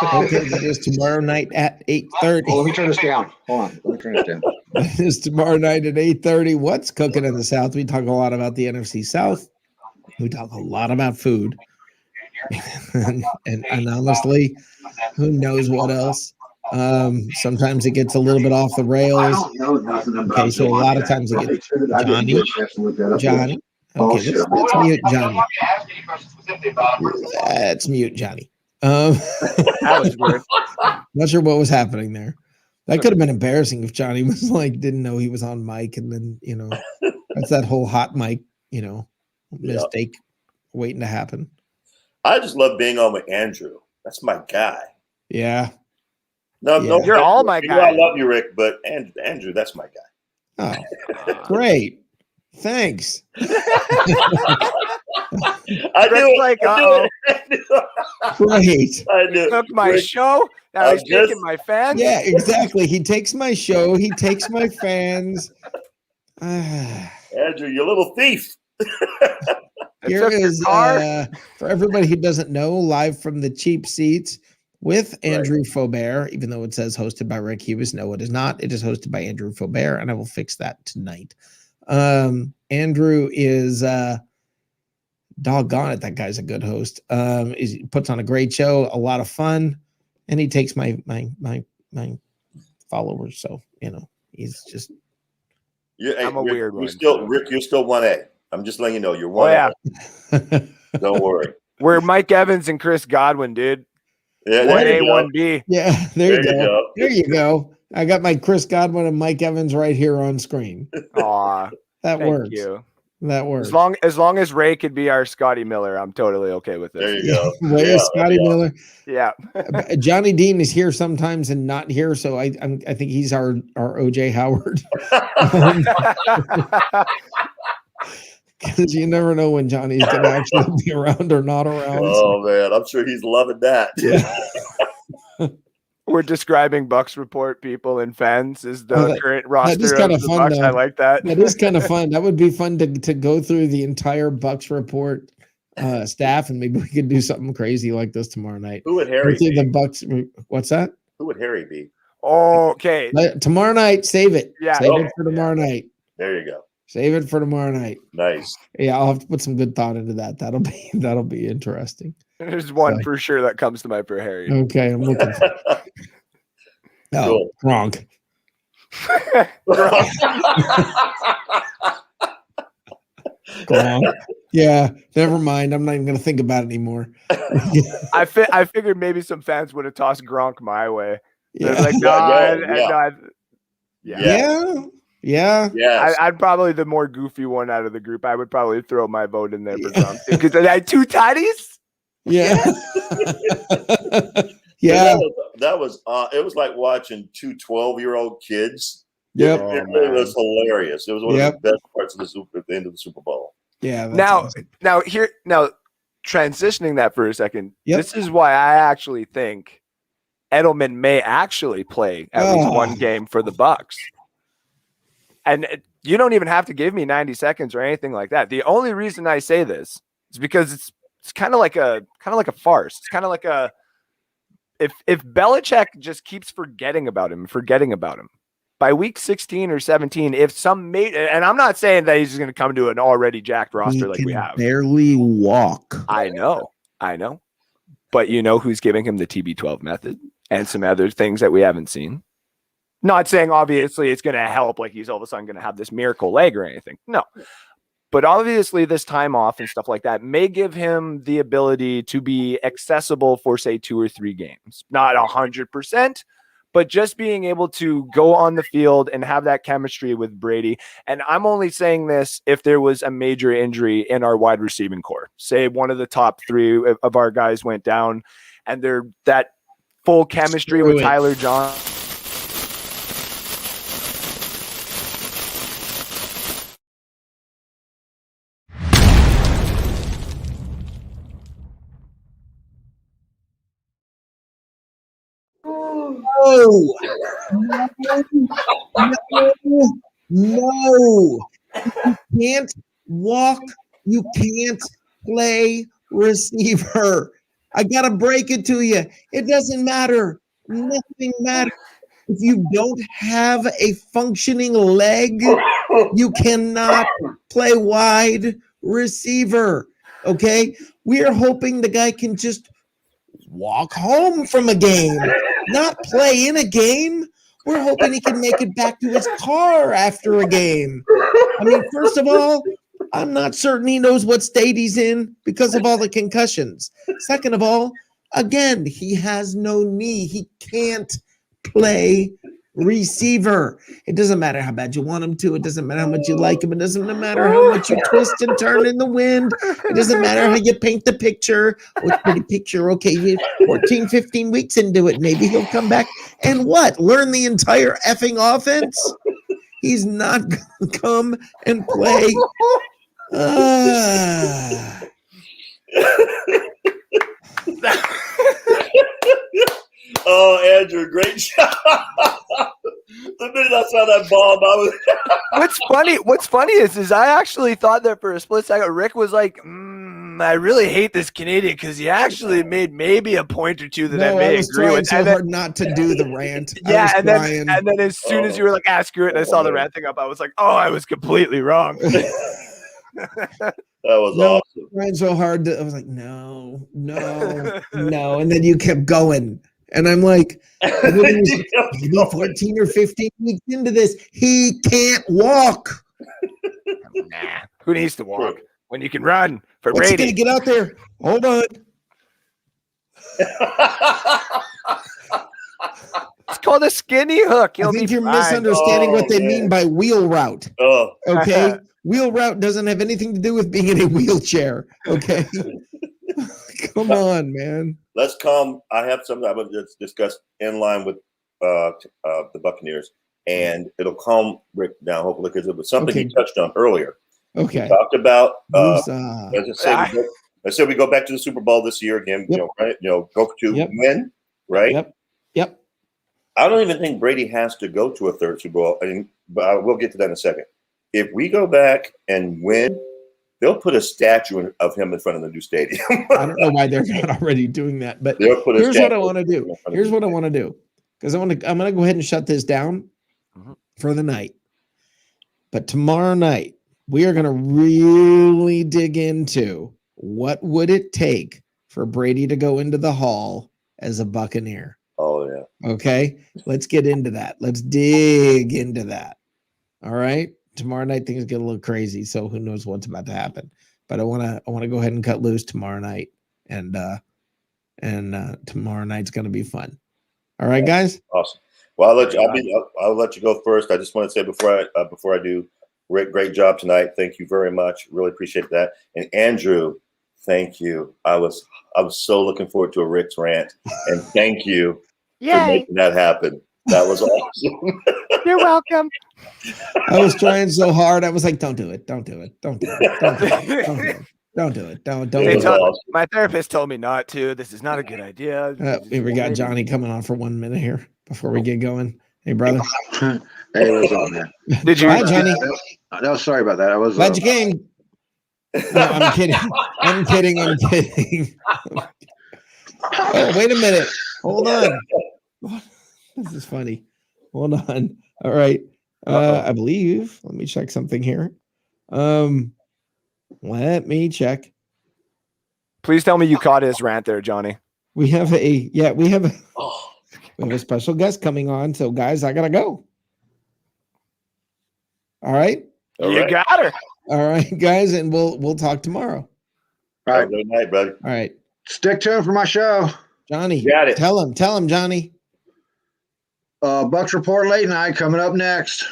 Okay, that is tomorrow night at 8:30. Oh, let me turn this down. Hold on. Let me turn this down. That is tomorrow night at 8:30. What's cooking in the South? We talk a lot about the NFC South. We talk a lot about food. and honestly, who knows what else? Sometimes it gets a little bit off the rails. Okay, so a lot of times it gets Johnny. Okay, let's mute Johnny. Let's mute Johnny. That was weird. Not sure what was happening there. That could have been embarrassing if Johnny was like, didn't know he was on mic, and then, that's that whole hot mic, mistake waiting to happen. I just love being on with Andrew. That's my guy. Yeah. No, You're all my guy. I love you, Rick, but Andrew, that's my guy. Oh, great. Thanks. I knew it. Like, Great. I knew he it. took my Rick, show. Now he's taking my fans. Yeah, exactly. He takes my show. He takes my fans. Andrew, you little thief. Here is, for everybody who doesn't know, live from the cheap seats with Andrew Faubert, even though it says hosted by Rick Hughes. No, it is not. It is hosted by Andrew Faubert, and I will fix that tonight. Andrew is doggone it. That guy's a good host. He puts on a great show, a lot of fun, and he takes my followers. So, he's just. I'm a weird one. Rick, you're still 1A. I'm just letting you know you're 1A. Oh, yeah. Don't worry. We're Mike Evans and Chris Godwin, dude. Yeah, 1A, 1B. Yeah, there you go. There you go. I got my Chris Godwin and Mike Evans right here on screen. Aw, that works. You. That works. As long as Ray could be our Scotty Miller, I'm totally okay with this. There you go. Ray is Scotty Miller. Yeah. Johnny Dean is here sometimes and not here, so I think he's our OJ Howard. Because you never know when Johnny's going to actually be around or not around. Oh, man. I'm sure he's loving that. Yeah. We're describing Bucs Report people and fans is the current roster. That is kind of fun, Bucs. I like that. That is kind of fun. That would be fun to go through the entire Bucs Report staff, and maybe we could do something crazy like this tomorrow night. Who would Harry be? The Bucs. What's that? Who would Harry be? Okay. Tomorrow night, save it. Yeah. Save it for tomorrow night. There you go. Save it for tomorrow night. Nice. Yeah, I'll have to put some good thought into that. That'll be interesting. There's one for sure that comes to mind for Harry. Okay, I'm looking for Cool. Gronk. Gronk. Yeah, never mind. I'm not even going to think about it anymore. I figured maybe some fans would have tossed Gronk my way. Yeah. Like, Yeah. I'd probably the more goofy one out of the group. I would probably throw my vote in there for Gronk because I had two tighties. Yeah. Yeah. That was it was like watching two 12-year-old kids. Yep. It was hilarious. It was one of the best parts of the end of the Super Bowl. Yeah. Now transitioning that for a second. Yep. This is why I actually think Edelman may actually play at least one game for the Bucs. And you don't even have to give me 90 seconds or anything like that. The only reason I say this is because it's kind of like a farce. It's kind of like if Belichick just keeps forgetting about him by week 16 or 17, if some and I'm not saying that he's going to come to an already jacked roster like we have. Barely walk. I know. But you know who's giving him the TB12 method and some other things that we haven't seen. Not saying obviously it's going to help, like he's all of a sudden going to have this miracle leg or anything. No. But obviously this time off and stuff like that may give him the ability to be accessible for, say, 2 or 3 games. Not 100%, but just being able to go on the field and have that chemistry with Brady. And I'm only saying this if there was a major injury in our wide receiving core. Say one of the top 3 of our guys went down and they're that full chemistry with Tyler John. No. You can't walk. You can't play receiver. I gotta break it to you. It doesn't matter. Nothing matters. If you don't have a functioning leg, you cannot play wide receiver. Okay? We are hoping the guy can just walk home from a game, not play in a game. We're hoping he can make it back to his car after a game. I mean, first of all, I'm not certain he knows what state he's in because of all the concussions. Second of all, again, he has no knee. He can't play receiver. It doesn't matter how bad you want him to. It doesn't matter how much you like him. It doesn't matter how much you twist and turn in the wind. It doesn't matter how you paint the picture. What's pretty picture? Okay, 14, 15 weeks into it, maybe he'll come back and what? Learn the entire effing offense? He's not going to come and play. Oh, Andrew, great job. The minute I saw that bomb, I was. What's funny is I actually thought that for a split second, Rick was like, I really hate this Canadian because he actually made maybe a point or two that I may agree with. So hard not to do the rant. Yeah, and then as soon as you were like, screw it, and I saw the rant thing up, I was like, oh, I was completely wrong. That was awesome. Trying so hard I was like, no. And then you kept going. And I'm like, maybe 14 or 15 weeks into this, he can't walk. Nah, who needs to walk when you can run for What's Brady? He gonna get out there? Hold on. It's called a skinny hook. I think you're misunderstanding what they mean by wheel route. Oh. Okay. Wheel route doesn't have anything to do with being in a wheelchair. Okay. Come on, man. Let's come. I have something I want to discuss in line with the Buccaneers, and it'll calm Rick down, hopefully, because it was something he touched on earlier. Okay. We talked about, let's say we go back to the Super Bowl this year again, right? Go to win, right? Yep. I don't even think Brady has to go to a third Super Bowl, but we'll get to that in a second. If we go back and win, they'll put a statue of him in front of the new stadium. I don't know why they're not already doing that, but here's what I want to do. Here's what I want to do, because I'm going to go ahead and shut this down for the night. But tomorrow night, we are going to really dig into what would it take for Brady to go into the Hall as a Buccaneer. Oh, yeah. Okay, let's get into that. Let's dig into that. All right. Tomorrow night things get a little crazy, so who knows what's about to happen. But I want to go ahead and cut loose tomorrow night, and tomorrow night's going to be fun. All right, guys. Awesome. Well, I'll let you go first. I just want to say before I do, Rick, great job tonight. Thank you very much. Really appreciate that. And Andrew, thank you. I was so looking forward to a Rick's rant, and thank you for making that happen. That was awesome. You're welcome. I was trying so hard. I was like, don't do it. Don't do it. Don't do it. Don't do it. Don't do it. Don't do it. Don't do it. Awesome. My therapist told me not to. This is not a good idea. We got Johnny coming on for 1 minute here before we get going. Hey, brother. Hey, what's up, man? Did you? Hi, Johnny. No, sorry about that. I was glad you came. No, I'm kidding. I'm kidding. Oh, wait a minute. Hold on. This is funny. Hold on. All right. I believe. Let me check something here. Let me check. Please tell me you caught his rant there, Johnny. We have a special guest coming on. So, guys, I gotta go. All right. You got her. All right, guys, and we'll talk tomorrow. All right. Good night, buddy. All right. Stick tuned for my show. Johnny, got it. Tell him, Johnny. Bucs Report late night coming up next.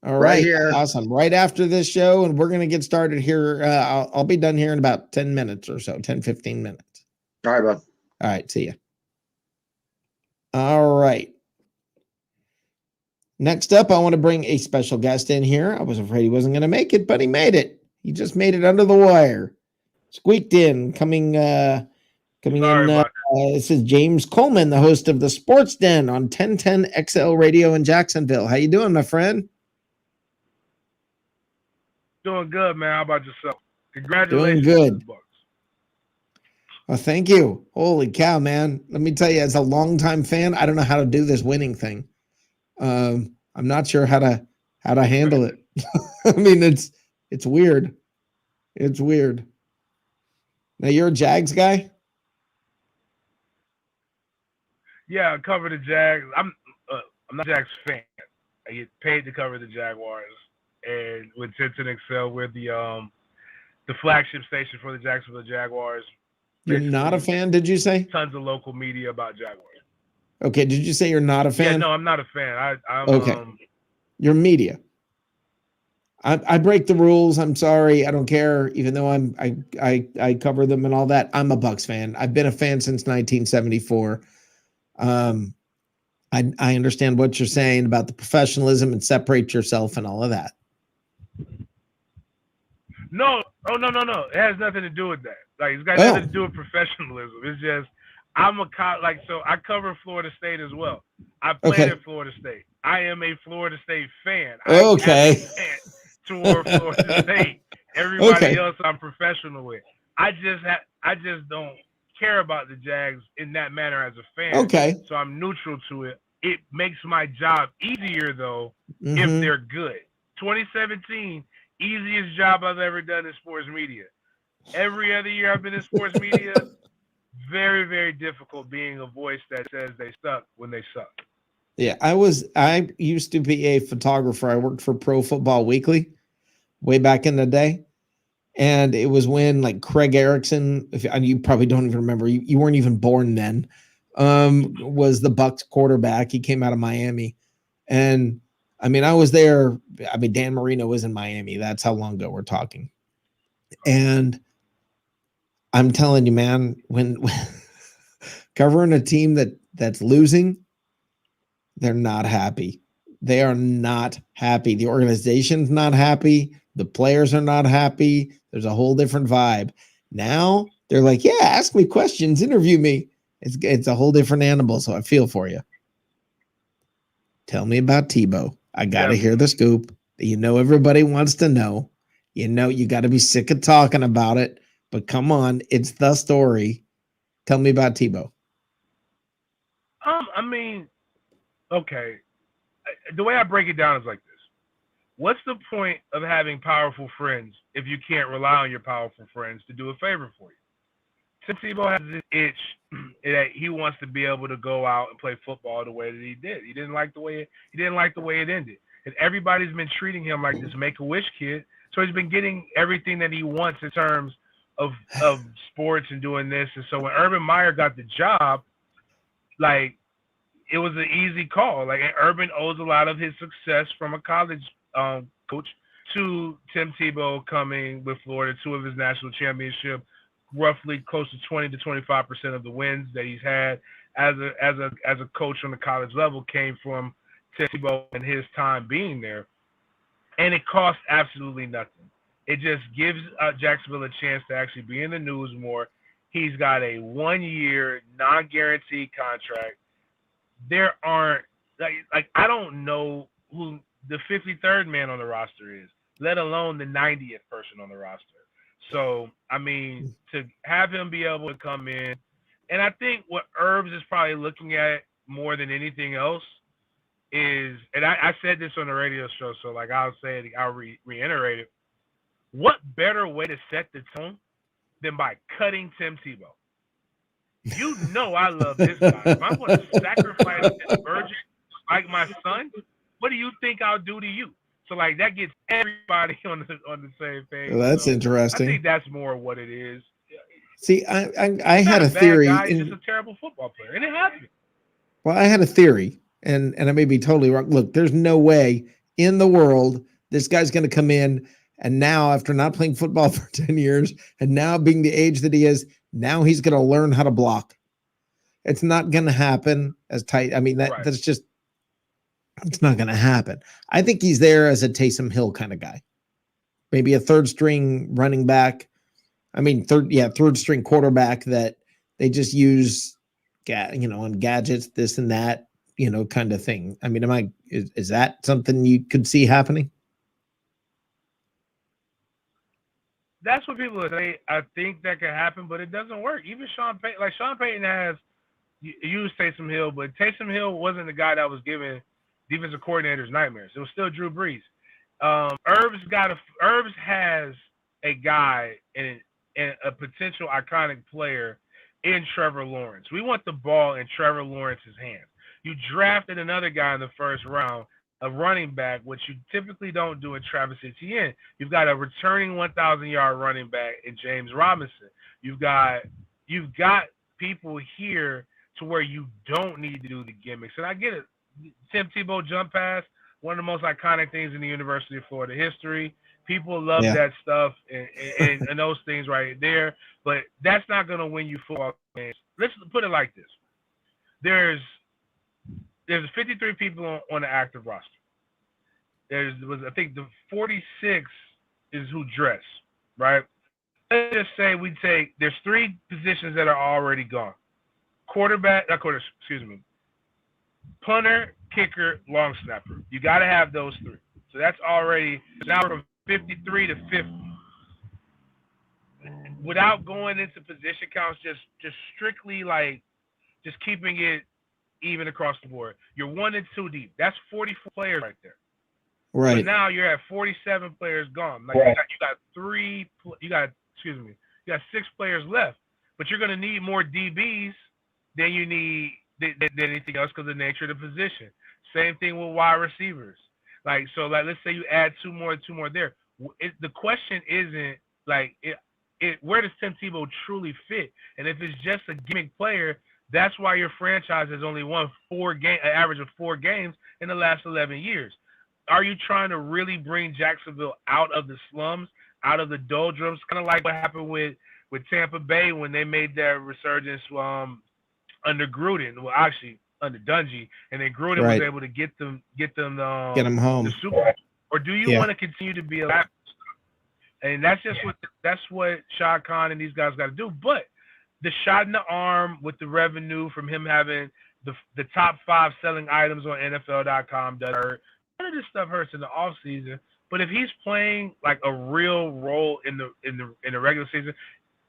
All right, here. Awesome. Right after this show, and we're going to get started here. I'll be done here in about 10 minutes or so, 10, 15 minutes. All right, bud. All right, see ya. All right. Next up, I want to bring a special guest in here. I was afraid he wasn't going to make it, but he made it. He just made it under the wire. Squeaked in, coming in. This is James Coleman, the host of the Sports Den on 1010 XL Radio in Jacksonville. How you doing, my friend? Doing good, man. How about yourself? Congratulations. Doing good. Well, thank you. Holy cow, man. Let me tell you, as a longtime fan, I don't know how to do this winning thing. I'm not sure how to handle it. I mean, it's weird. It's weird. Now you're a Jags guy? Yeah, I cover the Jags. I'm not a Jags fan. I get paid to cover the Jaguars, and with Tintin Excel, we're the flagship station for the Jacksonville Jaguars. You're not a fan, did you say? Tons of local media about Jaguars. Okay, did you say you're not a fan? Yeah, no, I'm not a fan. I'm okay. You're media. I break the rules. I'm sorry. I don't care. Even though I cover them and all that. I'm a Bucs fan. I've been a fan since 1974. I understand what you're saying about the professionalism and separate yourself and all of that. No. It has nothing to do with that. Like, it's got nothing to do with professionalism. It's just so I cover Florida State as well. I played at Florida State. I am a Florida State fan. Okay. Toward Florida State. Everybody else I'm professional with. I just don't care about the Jags in that manner as a fan. Okay. So I'm neutral to it. It makes my job easier though if they're good. 2017, easiest job I've ever done in sports media. Every other year I've been in sports media, very, very difficult being a voice that says they suck when they suck. Yeah, I used to be a photographer. I worked for Pro Football Weekly way back in the day. And it was when like Craig Erickson, you probably don't even remember, you weren't even born then, was the Bucs quarterback. He came out of Miami. And I mean, I was there. I mean, Dan Marino was in Miami. That's how long ago we're talking. And I'm telling you, man, when covering a team that's losing, they're not happy. They are not happy. The organization's not happy. The players are not happy. There's a whole different vibe. Now they're like, yeah, ask me questions, interview me. It's a whole different animal. So I feel for you. Tell me about Tebow. I got to hear the scoop. You know, everybody wants to know. You know, you got to be sick of talking about it. But come on, it's the story. Tell me about Tebow. I mean, okay. The way I break it down is like this. What's the point of having powerful friends if you can't rely on your powerful friends to do a favor for you? Tim Tebow has this itch that he wants to be able to go out and play football the way that he did. He didn't like the way it ended. And everybody's been treating him like this Make-A-Wish kid. So he's been getting everything that he wants in terms of sports and doing this. And so when Urban Meyer got the job, like, it was an easy call. Like, Urban owes a lot of his success from a college coach to Tim Tebow coming with Florida, 2 of his national championship, roughly close to 20 to 25% of the wins that he's had as a coach on the college level came from Tim Tebow and his time being there. And it costs absolutely nothing. It just gives Jacksonville a chance to actually be in the news more. He's got a 1-year non-guaranteed contract. There aren't like I don't know who the 53rd man on the roster is, let alone the 90th person on the roster. So, I mean, to have him be able to come in, and I think what Herbs is probably looking at more than anything else is, and I said this on the radio show, so like I'll say it, I'll reiterate it. What better way to set the tone than by cutting Tim Tebow? You know I love this guy. If I'm going to sacrifice this virgin like my son, what do you think I'll do to you? So like that gets everybody on the same page. Well, that's interesting. I think that's more what it is. See, I had a theory. He's just a terrible football player, and it happened. Well, I had a theory, and I may be totally wrong. Look, there's no way in the world this guy's going to come in, and now after not playing football for 10 years, and now being the age that he is, now he's going to learn how to block. It's not going to happen as tight. I mean, that's just, it's not going to happen. I think he's there as a Taysom Hill kind of guy. Maybe a third string running back. I mean, third string quarterback that they just use, on gadgets, this and that, kind of thing. I mean, is that something you could see happening? That's what people say. I think that could happen, but it doesn't work. Even Sean Payton has used Taysom Hill, but Taysom Hill wasn't the guy that was giving defensive coordinators nightmares. It was still Drew Brees. Herbs has a guy and a potential iconic player in Trevor Lawrence. We want the ball in Trevor Lawrence's hands. You drafted another guy in the first round, a running back, which you typically don't do in Travis Etienne. You've got a returning 1,000-yard running back in James Robinson. You've got people here to where you don't need to do the gimmicks. And I get it. Tim Tebow jump pass, one of the most iconic things in the University of Florida history. People love that stuff and those things right there. But that's not going to win you football games. Let's put it like this. There's 53 people on the active roster. I think the 46 is who dress, right? Let's just say there's 3 positions that are already gone. Punter, kicker, long snapper. You got to have those 3. So that's already now from 53 to 50. Without going into position counts, just strictly just keeping it even across the board. You're 1 and 2 deep. That's 44 players right there. Right. So now you're at 47 players gone. You got 6 players left, but you're going to need more DBs than you need than anything else because of the nature of the position. Same thing with wide receivers. Let's say you add two more there. The question isn't where does Tim Tebow truly fit? And if it's just a gimmick player, that's why your franchise has only won an average of 4 games in the last 11 years. Are you trying to really bring Jacksonville out of the slums, out of the doldrums, kind of like what happened with Tampa Bay when they made their resurgence under Gruden? Well, actually under Dungy, and then Gruden was able to get them home. the Super Bowl. Or do you want to continue to be a lap? And that's what Shad Khan and these guys got to do. But the shot in the arm with the revenue from him having the top 5 selling items on NFL.com does hurt. None of this stuff hurts in the off season. But if he's playing like a real role in the regular season,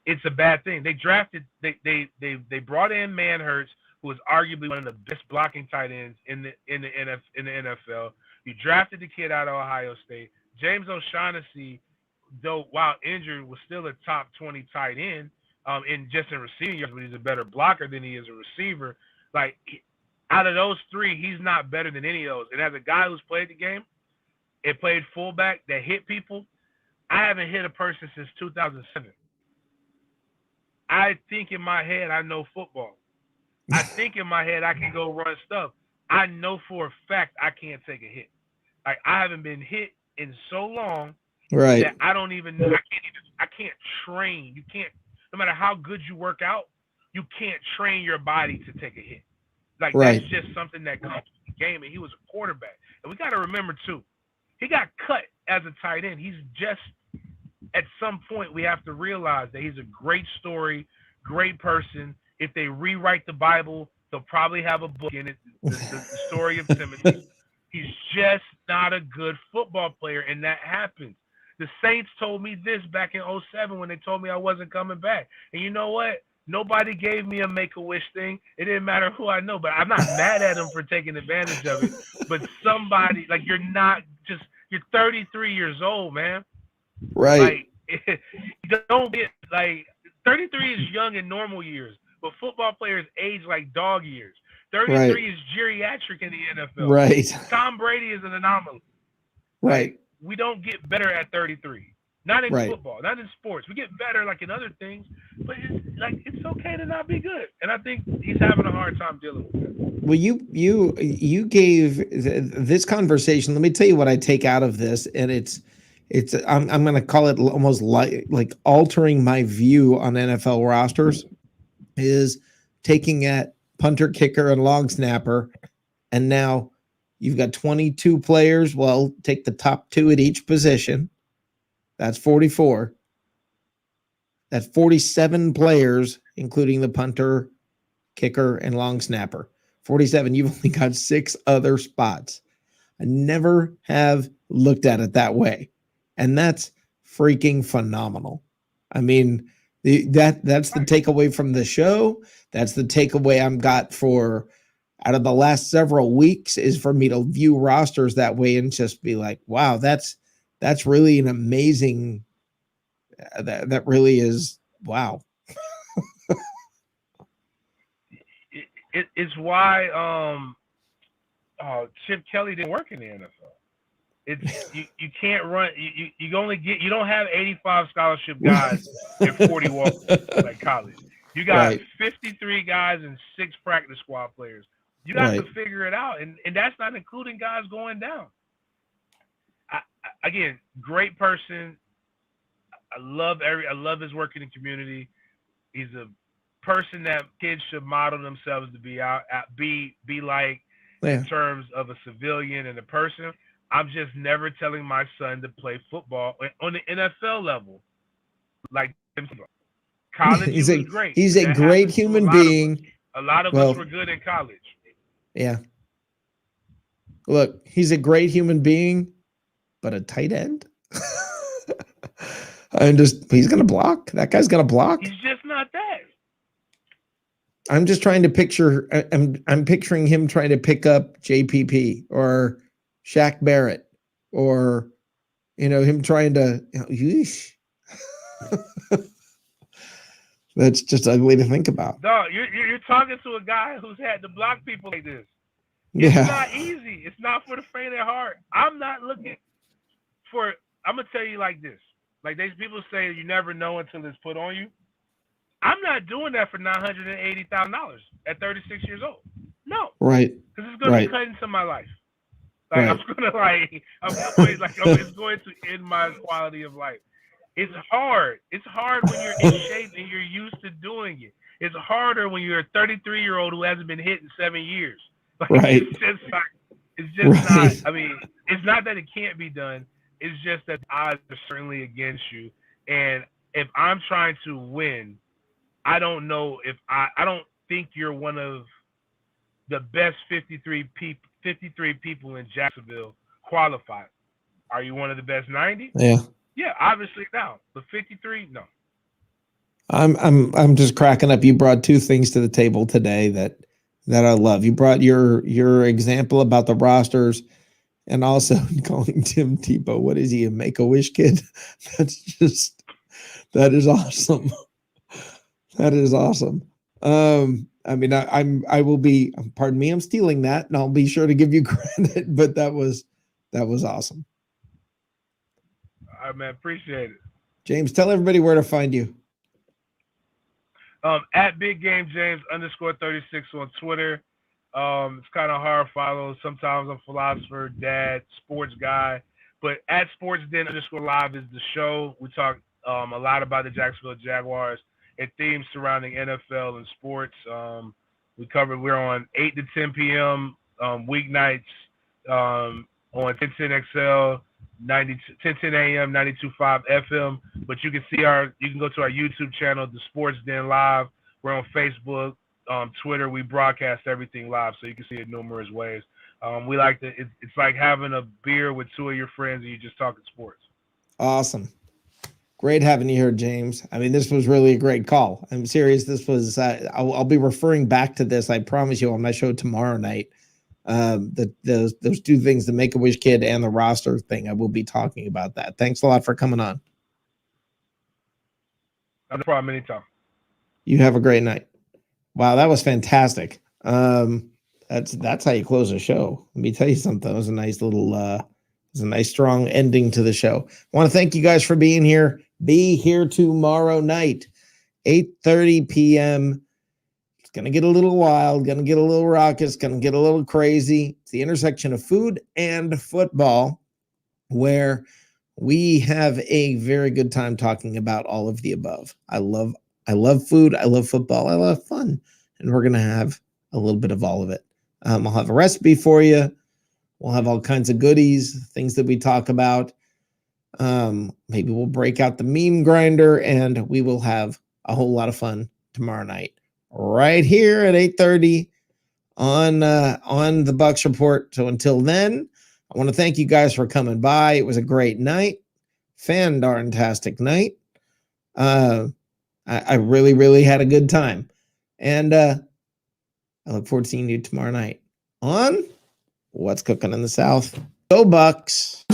it's a bad thing. They brought in Manhurts, who was arguably one of the best blocking tight ends in the NFL. You drafted the kid out of Ohio State. James O'Shaughnessy, though while injured, was still a top 20 tight end in receiving yards, but he's a better blocker than he is a receiver. Out of those 3, he's not better than any of those. And as a guy who's played the game and played fullback that hit people, I haven't hit a person since 2007. I think in my head I know football. I think in my head I can go run stuff. I know for a fact I can't take a hit. I haven't been hit in so long that I don't even know. I can't train. You can't, no matter how good you work out, you can't train your body to take a hit. That's just something that comes to the game. And he was a quarterback. And we got to remember too, he got cut as a tight end. He's just, at some point, we have to realize that he's a great story, great person. If they rewrite the Bible, they'll probably have a book in it, the story of Timothy. He's just not a good football player, and that happens. The Saints told me this back in 2007 when they told me I wasn't coming back. And you know what? Nobody gave me a Make-A-Wish thing. It didn't matter who I know, but I'm not mad at them for taking advantage of it. But somebody, you're 33 years old, man. Right. You don't get, 33 is young in normal years, but football players age like dog years. 33 is geriatric in the NFL. Right. Tom Brady is an anomaly. Right. We don't get better at 33. Not in football, not in sports. We get better in other things, but it's okay to not be good. And I think he's having a hard time dealing with it. Well, you gave this conversation. Let me tell you what I take out of this, and I'm going to call it almost like altering my view on NFL rosters is taking at punter, kicker, and long snapper, and now you've got 22 players. Well, take the top 2 at each position. That's 44. That's 47 players, including the punter, kicker, and long snapper. 47. You've only got 6 other spots. I never have looked at it that way. And that's freaking phenomenal. I mean, that's the takeaway from the show. That's the takeaway I'm got for out of the last several weeks, is for me to view rosters that way and just be like, wow, that's really an amazing, that really is, wow. It's why Chip Kelly didn't work in the NFL. It's you can't run, you don't have 85 scholarship guys and 40 walk like college. You got Right. 53 guys and 6 practice squad players. You got to figure it out, and that's not including guys going down. Again, great person. I love his work in the community. He's a person that kids should model themselves to be like in terms of a civilian and a person. I'm just never telling my son to play football on the NFL level. Like college, he was great. He's a great human being. A lot of us were good in college. Yeah. Look, he's a great human being, but a tight end. He's gonna block. That guy's gonna block. He's just not that. I'm just trying to picture. I'm picturing him trying to pick up JPP or Shaq Barrett, or him trying to. Yeesh. That's just ugly to think about. No, you're talking to a guy who's had to block people like this. It's not easy. It's not for the faint of heart. I'm not looking for. I'm gonna tell you like this. Like these people say, you never know until it's put on you. I'm not doing that for $980,000 at 36 years old. No. Right. Because it's going to cut into my life. Like I'm it's going to end my quality of life. It's hard. It's hard when you're in shape and you're used to doing it. It's harder when you're a 33-year-old who hasn't been hit in 7 years. Like, it's just not. I mean, it's not that it can't be done. It's just that the odds are certainly against you. And if I'm trying to win, I don't know if I don't think you're one of the best 53 people in Jacksonville qualified. Are you one of the best 90? Yeah. Yeah, obviously now. But 53, no. I'm just cracking up. You brought two things to the table today that I love. You brought your example about the rosters, and also calling Tim Tebow, what is he, a Make-A-Wish kid? That is awesome. That is awesome. I mean, I will be, pardon me, I'm stealing that, and I'll be sure to give you credit, but that was awesome. All right, man, appreciate it. James, tell everybody where to find you. At Big Game James _36 on Twitter. It's kind of hard to follow. Sometimes I'm philosopher, dad, sports guy, but at SportsDen _live is the show. We talk a lot about the Jacksonville Jaguars and themes surrounding NFL and sports. We're on 8 to 10 p.m. Weeknights on 1010XL, 1010 a.m. 92.5 FM. But you can go to our YouTube channel, the SportsDen Live. We're on Facebook, Twitter. We broadcast everything live, so you can see it numerous ways. We like to. It's like having a beer with two of your friends and you just talking sports. Awesome. Great having you here, James. I mean, this was really a great call. I'm serious. This was, I'll be referring back to this, I promise you, on my show tomorrow night. Those two things, the Make-A-Wish kid and the roster thing, I will be talking about that. Thanks a lot for coming on. No problem, anytime. You have a great night. Wow, that was fantastic. That's how you close a show. Let me tell you something. It was a nice little, it was a nice strong ending to the show. I want to thank you guys for being here. Be here tomorrow night, 8:30 p.m. It's going to get a little wild, going to get a little raucous, going to get a little crazy. It's the intersection of food and football, where we have a very good time talking about all of the above. I love food. I love football. I love fun. And we're going to have a little bit of all of it. I'll have a recipe for you. We'll have all kinds of goodies, things that we talk about. Maybe we'll break out the meme grinder, and we will have a whole lot of fun tomorrow night right here at 8:30 on the Bucs Report. So until then, I want to thank you guys for coming by. It was a great night. fan-darn-tastic night. I really, really had a good time. And I look forward to seeing you tomorrow night on What's Cooking in the South. Go Bucs!